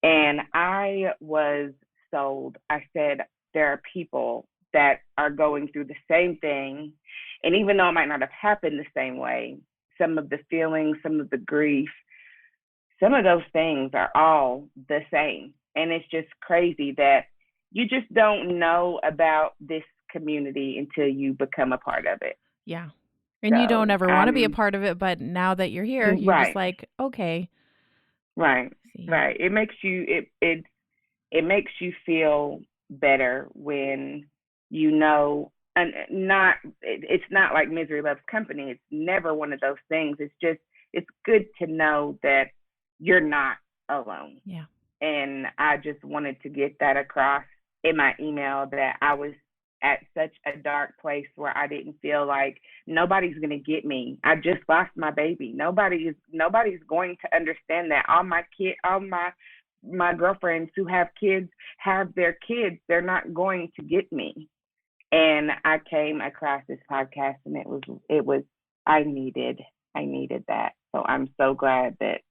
and I was sold. I said, there are people that are going through the same thing, and even though it might not have happened the same way, some of the feelings, some of the grief, some of those things are all the same. And it's just crazy that you just don't know about this community until you become a part of it. Yeah. And so, you don't ever want to be a part of it, but now that you're here, you're just like, okay. Right. Right. It makes you, it makes you feel better when you know, and it's not like misery loves company. It's never one of those things. It's just, it's good to know that you're not alone. Yeah. And I just wanted to get that across in my email, that I was at such a dark place where I didn't feel like nobody's going to get me. I just lost my baby. Nobody's going to understand that. All my girlfriends who have kids have their kids. They're not going to get me. And I came across this podcast, and it was I needed that. So I'm so glad that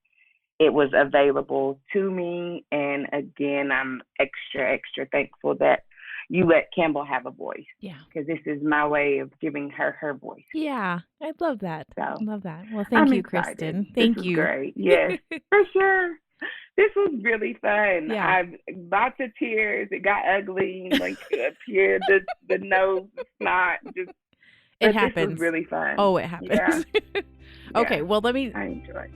it was available to me. And again, I'm extra thankful that you let Kampbell have a voice. Yeah. Because this is my way of giving her voice. Yeah. I love that. So, I love that. Well, thank you, Kristyn. Thank you. Great. Yes, for sure. This was really fun. Yeah. Lots of tears. It got ugly, like up here, the nose, the snot. It happens. This was really fun. Oh, it happens. Yeah. Okay, well, I enjoyed.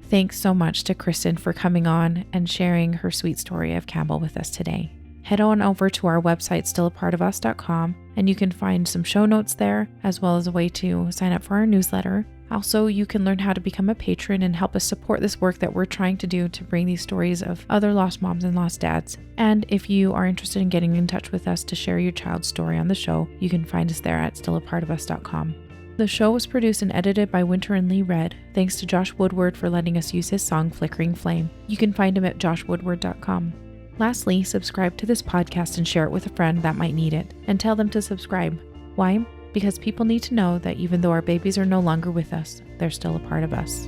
Thanks so much to Kristyn for coming on and sharing her sweet story of Kampbell with us today. head on over to our website, stillapartofus.com, and you can find some show notes there, as well as a way to sign up for our newsletter. Also, you can learn how to become a patron and help us support this work that we're trying to do to bring these stories of other lost moms and lost dads. And if you are interested in getting in touch with us to share your child's story on the show, you can find us there at stillapartofus.com. The show was produced and edited by Winter and Lee Red. Thanks to Josh Woodward for letting us use his song Flickering Flame. You can find him at joshwoodward.com. Lastly, subscribe to this podcast and share it with a friend that might need it. And tell them to subscribe. Why? Because people need to know that even though our babies are no longer with us, they're still a part of us.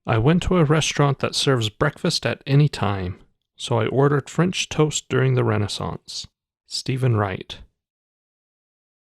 I went to a restaurant that serves breakfast at any time, so I ordered French toast during the Renaissance. Stephen Wright.